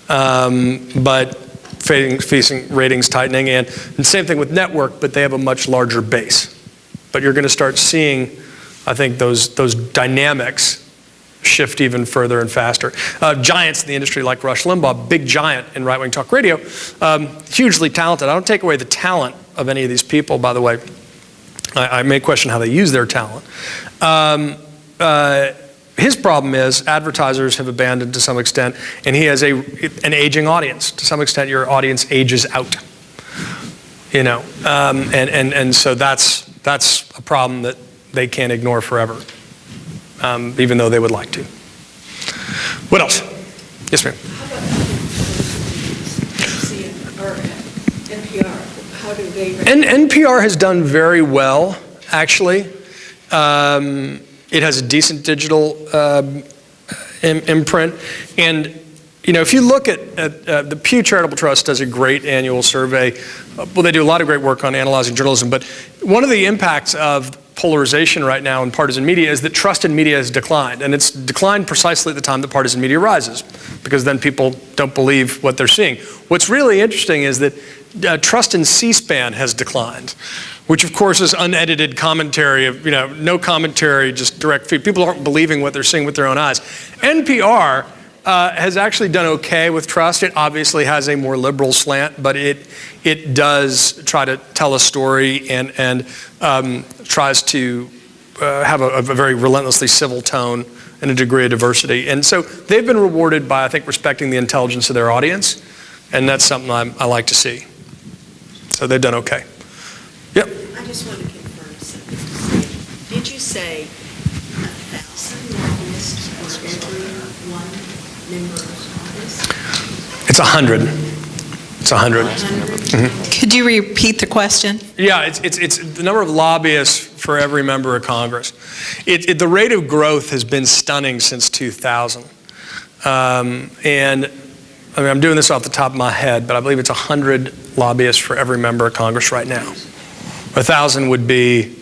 but facing ratings tightening, and same thing with network, but they have a much larger base. But you're going to start seeing, I think, those dynamics shift even further and faster. Giants in the industry like Rush Limbaugh, big giant in right-wing talk radio, hugely talented. I don't take away the talent of any of these people, by the way. I may question how they use their talent. His problem is advertisers have abandoned to some extent, and he has an aging audience. To some extent, your audience ages out. And so that's a problem that they can't ignore forever, even though they would like to. What else? Yes, ma'am. How about NPR? How do they? NPR has done very well, actually. It has a decent digital imprint, and if you look at the Pew Charitable Trust does a great annual survey. Well, they do a lot of great work on analyzing journalism, but one of the impacts of polarization right now in partisan media is that trust in media has declined, and it's declined precisely at the time that partisan media rises, because then people don't believe what they're seeing. What's really interesting is that trust in C-SPAN has declined, which of course is unedited commentary of, no commentary, just direct feed. People aren't believing what they're seeing with their own eyes. NPR has actually done okay with trust. It obviously has a more liberal slant, but it does try to tell a story and tries to have a very relentlessly civil tone and a degree of diversity. And so they've been rewarded by, I think, respecting the intelligence of their audience, and that's something I like to see. So they've done okay. Yep. I just want to confirm something. Did you say 1,000 lobbyists for every one member of Congress? It's 100. It's 100. 100? Mm-hmm. Could you repeat the question? Yeah, it's the number of lobbyists for every member of Congress. The rate of growth has been stunning since 2000. And I'm doing this off the top of my head, but I believe it's 100 lobbyists for every member of Congress right now. 1,000 would be,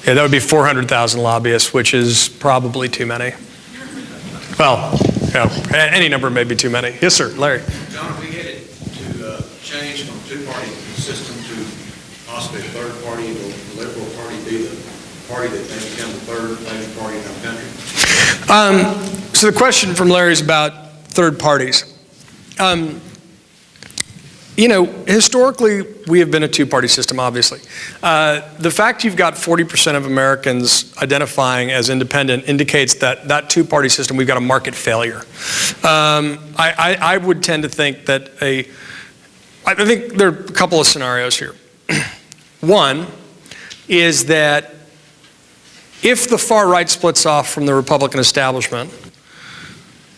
that would be 400,000 lobbyists, which is probably too many. Well, any number may be too many. Yes, sir, Larry. John, we headed to change from two-party system to possibly a third party? Will the Liberal Party be the party that may become the third major party in our country? So the question from Larry is about third parties. Historically, we have been a two-party system, obviously. The fact you've got 40% of Americans identifying as independent indicates that that two-party system, we've got a market failure. I would tend to think that I think there are a couple of scenarios here. One is that if the far right splits off from the Republican establishment,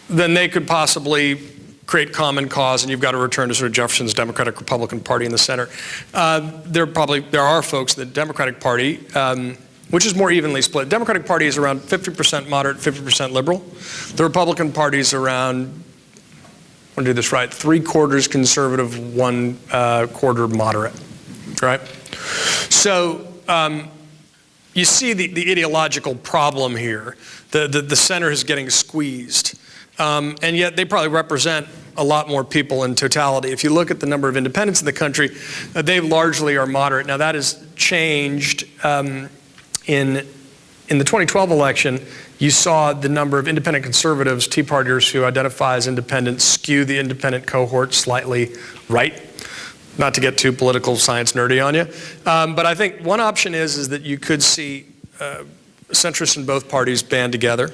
then they could possibly create common cause, and you've got to return to sort of Jefferson's Democratic Republican Party in the center. There are folks in the Democratic Party, which is more evenly split. The Democratic Party is around 50% moderate, 50% liberal. The Republican Party is around, I want to do this right, 3/4 conservative, 1/4 moderate, right? So you see the ideological problem here. The center is getting squeezed. And yet they probably represent a lot more people in totality. If you look at the number of independents in the country, they largely are moderate. Now that has changed in In the 2012 election, you saw the number of independent conservatives, Tea Partiers who identify as independent, skew the independent cohort slightly right. Not to get too political science nerdy on you, but I think one option is that you could see centrists in both parties band together.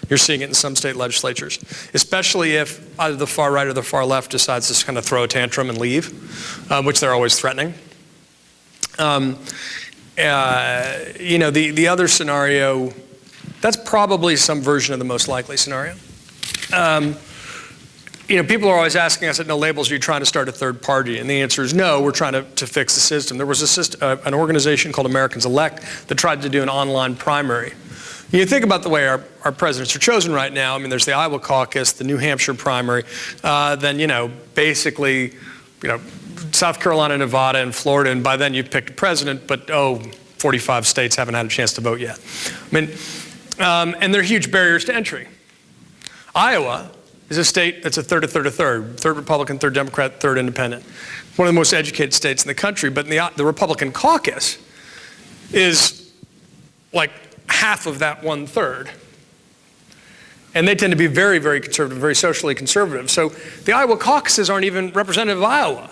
You're seeing it in some state legislatures, especially if either the far right or the far left decides to kind of throw a tantrum and leave, which they're always threatening. You know, the other scenario, that's probably some version of the most likely scenario. You know, people are always asking us at No Labels, are you trying to start a third party? And the answer is no, we're trying to fix the system. There was an organization called Americans Elect that tried to do an online primary. You think about the way our presidents are chosen right now. I mean, there's the Iowa caucus, the New Hampshire primary, then, you know, basically, you know, South Carolina, Nevada, and Florida, and by then you've picked a president, but 45 states haven't had a chance to vote yet. I mean, and there are huge barriers to entry. Iowa is a state that's a third Republican, third Democrat, third independent. One of the most educated states in the country, but the Republican caucus is like half of that 1/3. And they tend to be very, very conservative, very socially conservative. So the Iowa caucuses aren't even representative of Iowa,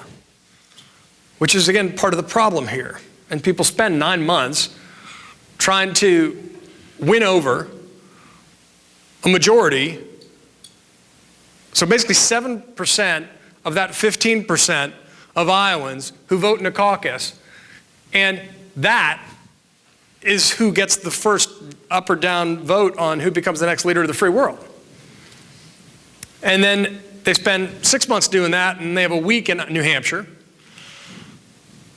which is, again, part of the problem here. And people spend 9 months trying to win over a majority. So basically 7% of that 15% of Iowans who vote in a caucus, and that is who gets the first up or down vote on who becomes the next leader of the free world. And then they spend 6 months doing that, and they have a week in New Hampshire,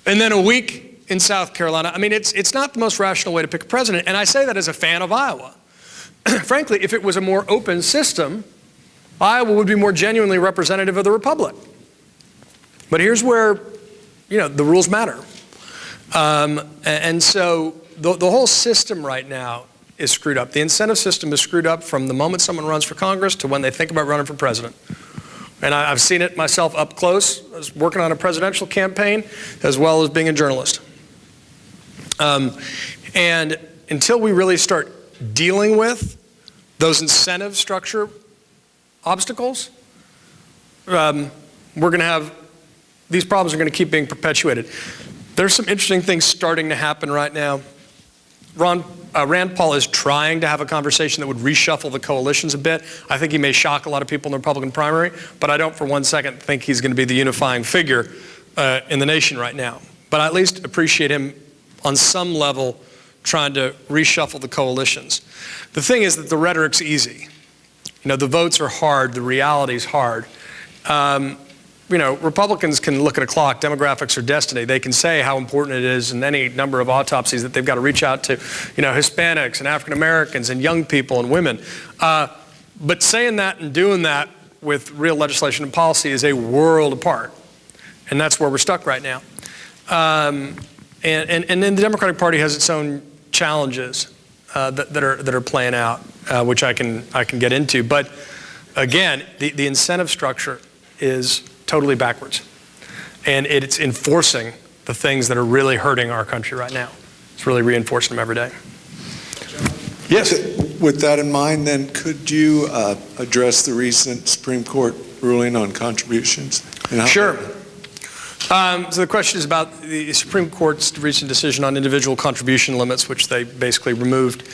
and then a week in South Carolina. I mean, it's not the most rational way to pick a president, and I say that as a fan of Iowa. Frankly, if it was a more open system, Iowa would be more genuinely representative of the republic. But here's where, you know, the rules matter. And so the whole system right now is screwed up. The incentive system is screwed up from the moment someone runs for Congress to when they think about running for president. And I've seen it myself up close. I was working on a presidential campaign as well as being a journalist. And until we really start dealing with those incentive structure obstacles, we're going to have, these problems are going to keep being perpetuated. There's some interesting things starting to happen right now. Rand Paul is trying to have a conversation that would reshuffle the coalitions a bit. I think he may shock a lot of people in the Republican primary, but I don't for one second think he's going to be the unifying figure in the nation right now. But I at least appreciate him on some level trying to reshuffle the coalitions. The thing is that the rhetoric's easy. You know, the votes are hard, the reality's hard. You know, Republicans can look at a clock, demographics are destiny. They can say how important it is in any number of autopsies that they've got to reach out to, you know, Hispanics and African Americans and young people and women. But saying that and doing that with real legislation and policy is a world apart. And that's where we're stuck right now. And then the Democratic Party has its own challenges that are playing out, which I can get into. But again, the incentive structure is totally backwards. And it's enforcing the things that are really hurting our country right now. It's really reinforcing them every day. Yes? With that in mind, then, could you address the recent Supreme Court ruling on contributions? Sure. So the question is about the Supreme Court's recent decision on individual contribution limits, which they basically removed.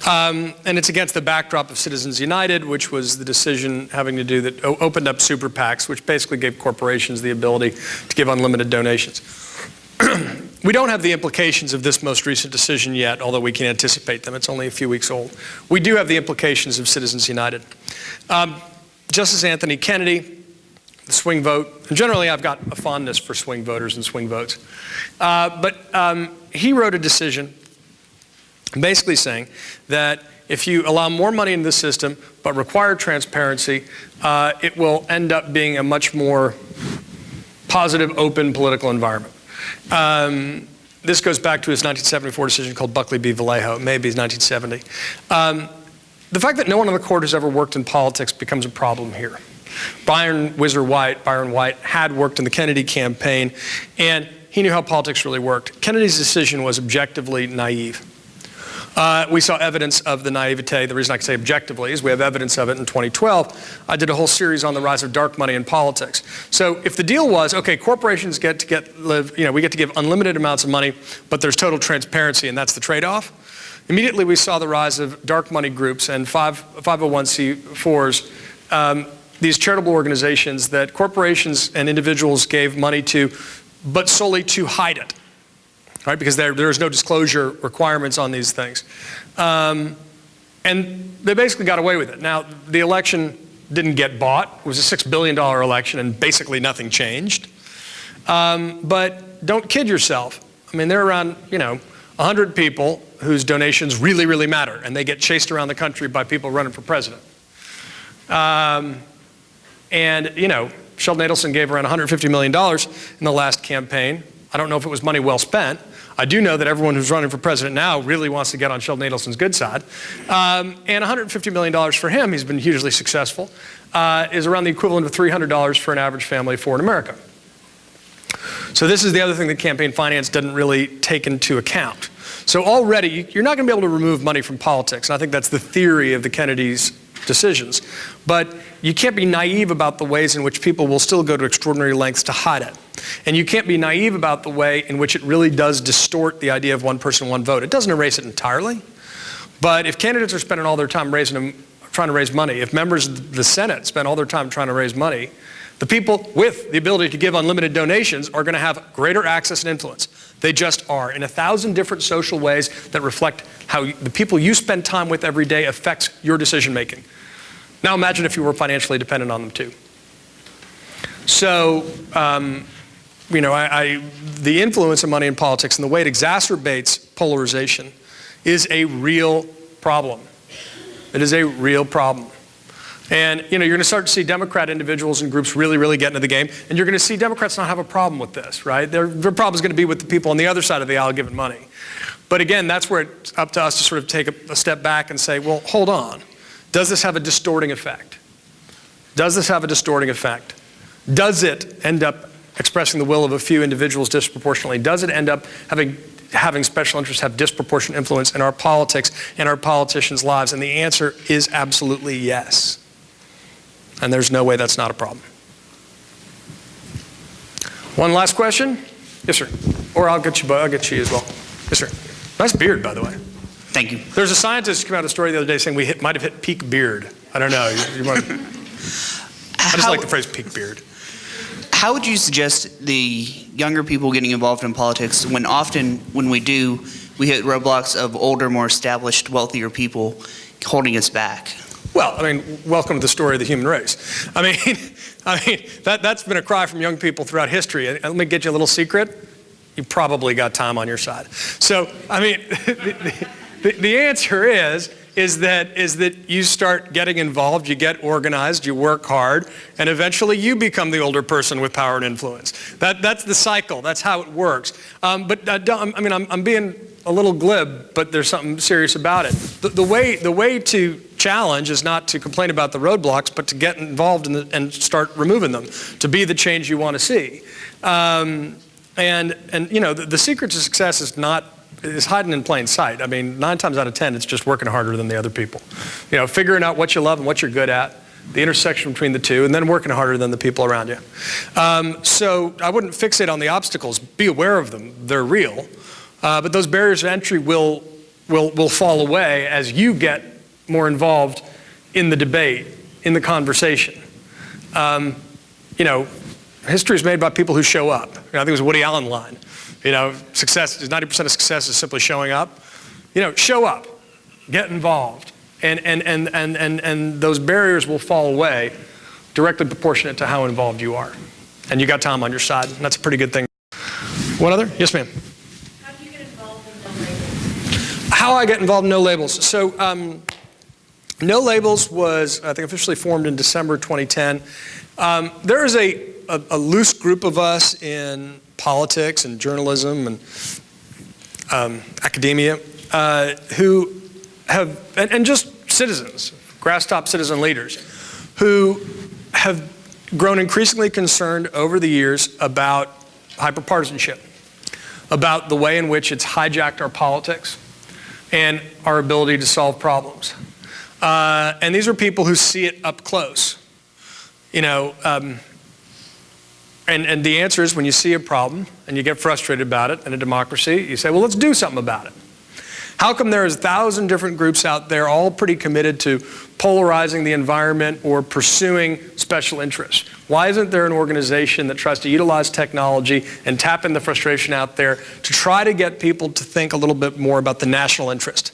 And it's against the backdrop of Citizens United, which was the decision having to do that opened up super PACs, which basically gave corporations the ability to give unlimited donations. We don't have the implications of this most recent decision yet, although we can anticipate them. It's only a few weeks old. We do have the implications of Citizens United. Justice Anthony Kennedy, the swing vote, and generally I've got a fondness for swing voters and swing votes. But he wrote a decision basically saying that if you allow more money into the system but require transparency, it will end up being a much more positive, open political environment. This goes back to his 1974 decision called Buckley v. Vallejo. It may be his 1970. The fact that no one on the court has ever worked in politics becomes a problem here. Byron White had worked in the Kennedy campaign, and he knew how politics really worked. Kennedy's decision was objectively naive. We saw evidence of the naivete. The reason I can say objectively is we have evidence of it in 2012. I did a whole series on the rise of dark money in politics. So if the deal was, okay, corporations we get to give unlimited amounts of money, but there's total transparency, and that's the trade-off. Immediately we saw the rise of dark money groups and 501c4s, these charitable organizations that corporations and individuals gave money to, but solely to hide it, right? Because there's no disclosure requirements on these things. And they basically got away with it. Now, the election didn't get bought. It was a $6 billion election, and basically nothing changed. But don't kid yourself. I mean, there are around, 100 people whose donations really, really matter, and they get chased around the country by people running for president. Sheldon Adelson gave around $150 million in the last campaign. I don't know if it was money well spent. I do know that everyone who's running for president now really wants to get on Sheldon Adelson's good side. And $150 million for him, he's been hugely successful, is around the equivalent of $300 for an average family of four in America. So this is the other thing that campaign finance doesn't really take into account. So already, you're not going to be able to remove money from politics. And I think that's the theory of the Kennedys' decisions. But you can't be naive about the ways in which people will still go to extraordinary lengths to hide it. And you can't be naive about the way in which it really does distort the idea of one person, one vote. It doesn't erase it entirely. But if candidates are spending all their time trying to raise money, if members of the Senate spend all their time trying to raise money, the people with the ability to give unlimited donations are going to have greater access and influence. They just are, in 1,000 different social ways that reflect how the people you spend time with every day affects your decision making. Now imagine if you were financially dependent on them too. So, the influence of money in politics and the way it exacerbates polarization is a real problem. It is a real problem. And you're going to start to see Democrat individuals and groups really, really get into the game. And you're going to see Democrats not have a problem with this, right? Their problem is going to be with the people on the other side of the aisle giving money. But again, that's where it's up to us to sort of take a step back and say, well, hold on. Does this have a distorting effect? Does this have a distorting effect? Does it end up expressing the will of a few individuals disproportionately? Does it end up having special interests have disproportionate influence in our politics and our politicians' lives? And the answer is absolutely yes. And there's no way that's not a problem. One last question? Yes, sir. Or I'll get you as well. Yes, sir. Nice beard, by the way. Thank you. There's a scientist who came out with a story the other day saying we might have hit peak beard. I don't know. I just like the phrase peak beard. How would you suggest the younger people getting involved in politics when often when we do, we hit roadblocks of older, more established, wealthier people holding us back? Well, welcome to the story of the human race. That's been a cry from young people throughout history. And let me get you a little secret. You probably got time on your side. So, the answer is that you start getting involved, you get organized, you work hard, and eventually you become the older person with power and influence. That's the cycle. That's how it works. I'm being a little glib, but there's something serious about it. The way to challenge is not to complain about the roadblocks, but to get involved and start removing them, to be the change you want to see. The secret to success is hiding in plain sight. 9 times out of 10, it's just working harder than the other people. Figuring out what you love and what you're good at, the intersection between the two, and then working harder than the people around you. So I wouldn't fixate on the obstacles. Be aware of them. They're real. But those barriers of entry will fall away as you get more involved in the debate, in the conversation. History is made by people who show up. I think it was a Woody Allen line. Success, 90% of success is simply showing up. Show up, get involved, and those barriers will fall away directly proportionate to how involved you are. And you got Tom on your side, and that's a pretty good thing. One other? Yes, ma'am. How do you get involved in No Labels? How I get involved in No Labels. So No Labels was, I think, officially formed in December 2010. There is a loose group of us in politics and journalism and academia who have, and just citizens, grass-top citizen leaders, who have grown increasingly concerned over the years about hyperpartisanship, about the way in which it's hijacked our politics, and our ability to solve problems. And these are people who see it up close. You know, and the answer is when you see a problem and you get frustrated about it in a democracy, you say, well, let's do something about it. How come there's 1,000 different groups out there all pretty committed to polarizing the environment or pursuing special interests? Why isn't there an organization that tries to utilize technology and tap in the frustration out there to try to get people to think a little bit more about the national interest,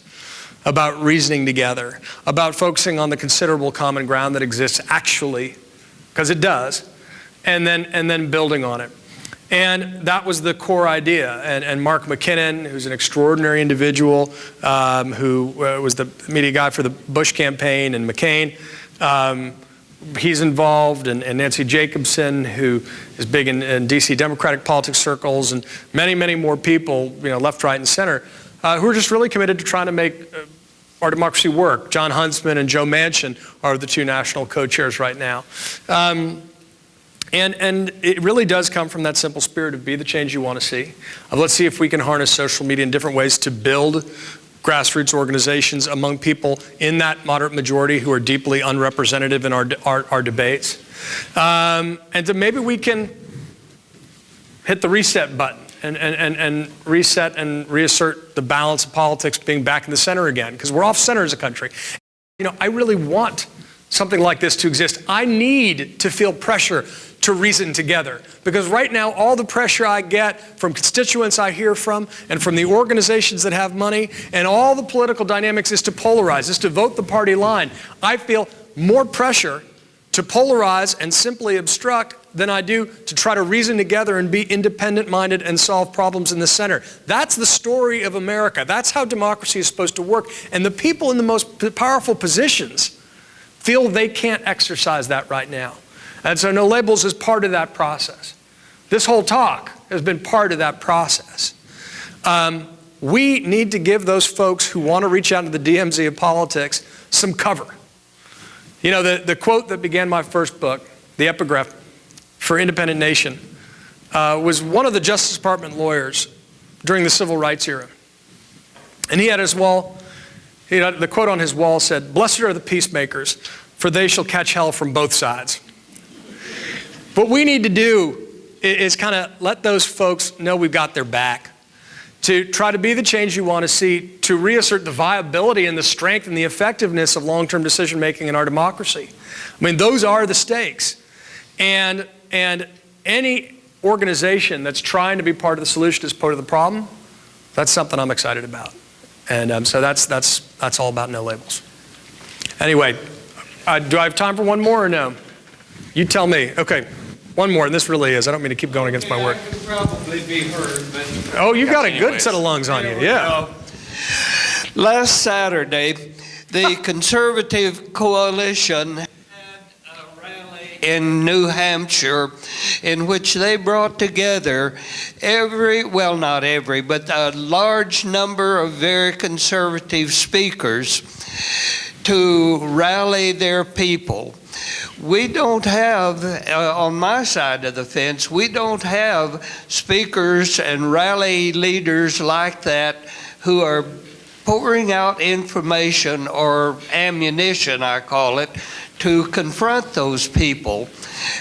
about reasoning together, about focusing on the considerable common ground that exists actually, because it does, and then building on it? And that was the core idea. And Mark McKinnon, who's an extraordinary individual, who was the media guy for the Bush campaign, and McCain, he's involved, and Nancy Jacobson, who is big in D.C. Democratic politics circles, and many, many more people, you know, left, right, and center, who are just really committed to trying to make our democracy work. John Huntsman and Joe Manchin are the two national co-chairs right now. And it really does come from that simple spirit of be the change you want to see. Let's see if we can harness social media in different ways to build grassroots organizations among people in that moderate majority who are deeply unrepresentative in our debates. And so maybe we can hit the reset button and reset and reassert the balance of politics being back in the center again, because we're off center as a country. You know, I really want something like this to exist. I need to feel pressure to reason together, because right now all the pressure I get from constituents I hear from and from the organizations that have money and all the political dynamics is to polarize, is to vote the party line. I feel more pressure to polarize and simply obstruct than I do to try to reason together and be independent-minded and solve problems in the center. That's the story of America. That's how democracy is supposed to work. And the people in the most powerful positions feel they can't exercise that right now. And so No Labels is part of that process. This whole talk has been part of that process. We need to give those folks who want to reach out to the DMZ of politics some cover. You know, the quote that began my first book, the epigraph for Independent Nation, was one of the Justice Department lawyers during the Civil Rights era. And he had his wall, the quote on his wall said, "Blessed are the peacemakers, for they shall catch hell from both sides." What we need to do is kind of let those folks know we've got their back, to try to be the change you want to see, to reassert the viability and the strength and the effectiveness of long-term decision-making in our democracy. I mean, those are the stakes. And any organization that's trying to be part of the solution as part of the problem, that's something I'm excited about. And so that's all about No Labels. Anyway, do I have time for one more or no? You tell me. Okay, one more, and this really is. I don't mean to keep going against my word. I could probably be heard, but... Oh, you got a good set of lungs on you, yeah. Last Saturday, the Conservative Coalition had a rally in New Hampshire in which they brought together not every, but a large number of very conservative speakers to rally their people. We don't have, on my side of the fence, we don't have speakers and rally leaders like that who are pouring out information or ammunition, I call it, to confront those people.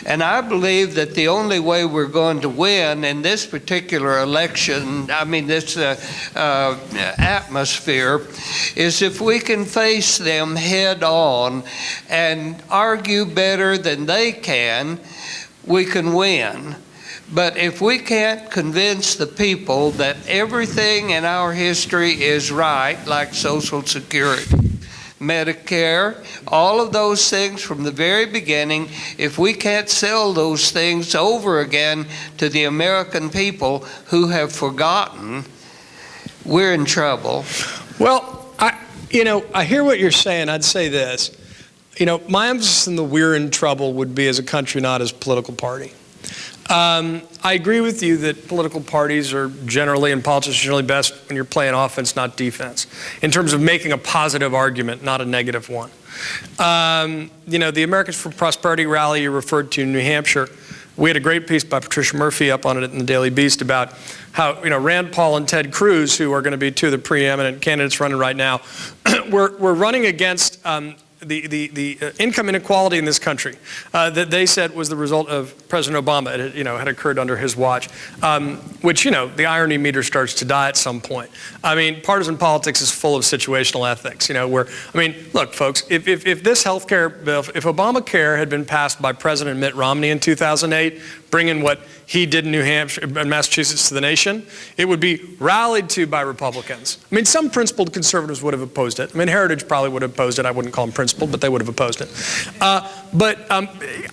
And I believe that the only way we're going to win in this particular election, this atmosphere, is if we can face them head on and argue better than they can, we can win. But if we can't convince the people that everything in our history is right, like Social Security, Medicare, all of those things from the very beginning, if we can't sell those things over again to the American people who have forgotten, we're in trouble. Well, I hear what you're saying. I'd say this. My emphasis in the we're in trouble would be as a country, not as a political party. I agree with you that political parties are generally, and politics are generally best when you're playing offense, not defense, in terms of making a positive argument, not a negative one. The Americans for Prosperity rally you referred to in New Hampshire We had a great piece by Patricia Murphy up on it in the Daily Beast about how, Rand Paul and Ted Cruz, who are going to be two of the preeminent candidates running right now, we're running against the income inequality in this country that they said was the result of President Obama. It had occurred under his watch, which, the irony meter starts to die at some point. I mean, partisan politics is full of situational ethics, look, folks, if this health care bill, if Obamacare had been passed by President Mitt Romney in 2008, bringing what he did in New Hampshire and Massachusetts to the nation, it would be rallied to by Republicans. I mean, some principled conservatives would have opposed it. I mean, Heritage probably would have opposed it. I wouldn't call them principled, but they would have opposed it. But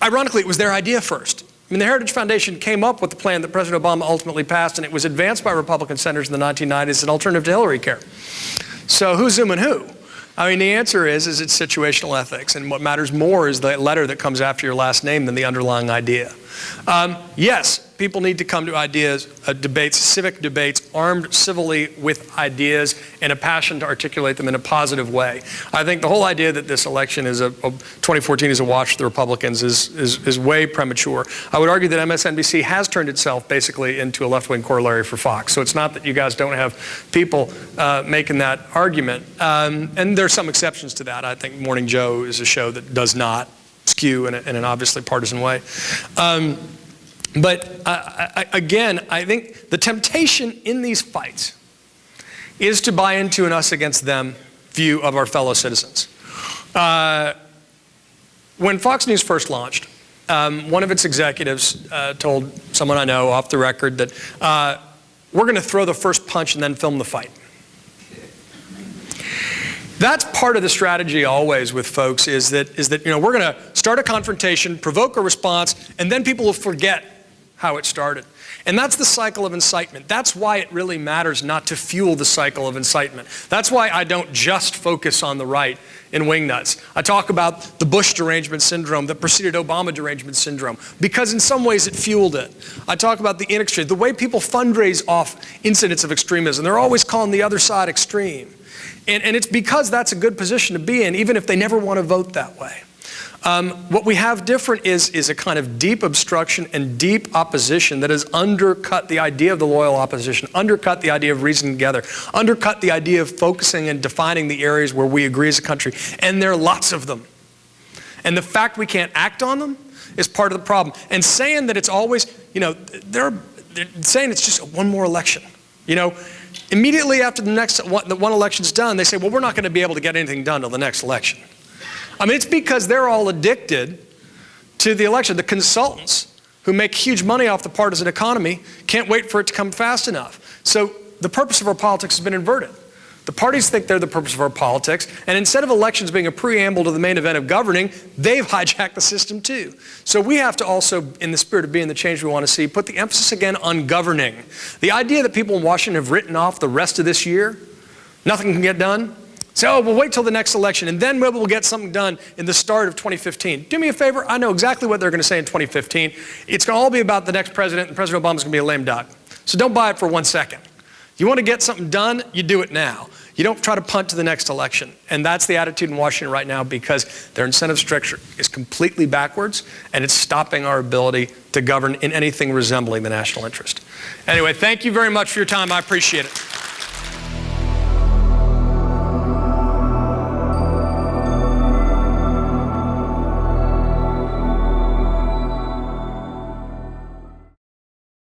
ironically, it was their idea first. I mean, the Heritage Foundation came up with the plan that President Obama ultimately passed, and it was advanced by Republican senators in the 1990s as an alternative to Hillary care. So who's zooming who? I mean, the answer is it's situational ethics, and what matters more is the letter that comes after your last name than the underlying idea. Yes, people need to come to ideas, debates, civic debates, armed civilly with ideas and a passion to articulate them in a positive way. I think the whole idea that this election 2014 is a wash for the Republicans is way premature. I would argue that MSNBC has turned itself basically into a left-wing corollary for Fox. So it's not that you guys don't have people making that argument. And there's some exceptions to that. I think Morning Joe is a show that does not skew in an obviously partisan way. But again, I think the temptation in these fights is to buy into an us against them view of our fellow citizens. When Fox News first launched, one of its executives told someone I know off the record that we're going to throw the first punch and then film the fight. That's part of the strategy always with folks is that we're going to start a confrontation, provoke a response, and then people will forget how it started. And that's the cycle of incitement. That's why it really matters not to fuel the cycle of incitement. That's why I don't just focus on the right in Wingnuts. I talk about the Bush derangement syndrome that preceded Obama derangement syndrome, because in some ways it fueled it. I talk about the inextreme, the way people fundraise off incidents of extremism. They're always calling the other side extreme. And it's because that's a good position to be in, even if they never want to vote that way. What we have different is a kind of deep obstruction and deep opposition that has undercut the idea of the loyal opposition, undercut the idea of reasoning together, undercut the idea of focusing and defining the areas where we agree as a country. And there are lots of them. And the fact we can't act on them is part of the problem. And saying that it's always, they're saying it's just one more election. Immediately after the one election's done, they say, well, we're not going to be able to get anything done till the next election. I mean, it's because they're all addicted to the election. The consultants who make huge money off the partisan economy can't wait for it to come fast enough. So the purpose of our politics has been inverted. The parties think they're the purpose of our politics, and instead of elections being a preamble to the main event of governing, they've hijacked the system too. So we have to also, in the spirit of being the change we want to see, put the emphasis again on governing. The idea that people in Washington have written off the rest of this year, nothing can get done. Say, oh, we'll wait till the next election, and then maybe we'll get something done in the start of 2015. Do me a favor, I know exactly what they're going to say in 2015. It's going to all be about the next president, and President Obama's going to be a lame duck. So don't buy it for 1 second. You want to get something done, you do it now. You don't try to punt to the next election. And that's the attitude in Washington right now, because their incentive structure is completely backwards, and it's stopping our ability to govern in anything resembling the national interest. Anyway, thank you very much for your time. I appreciate it.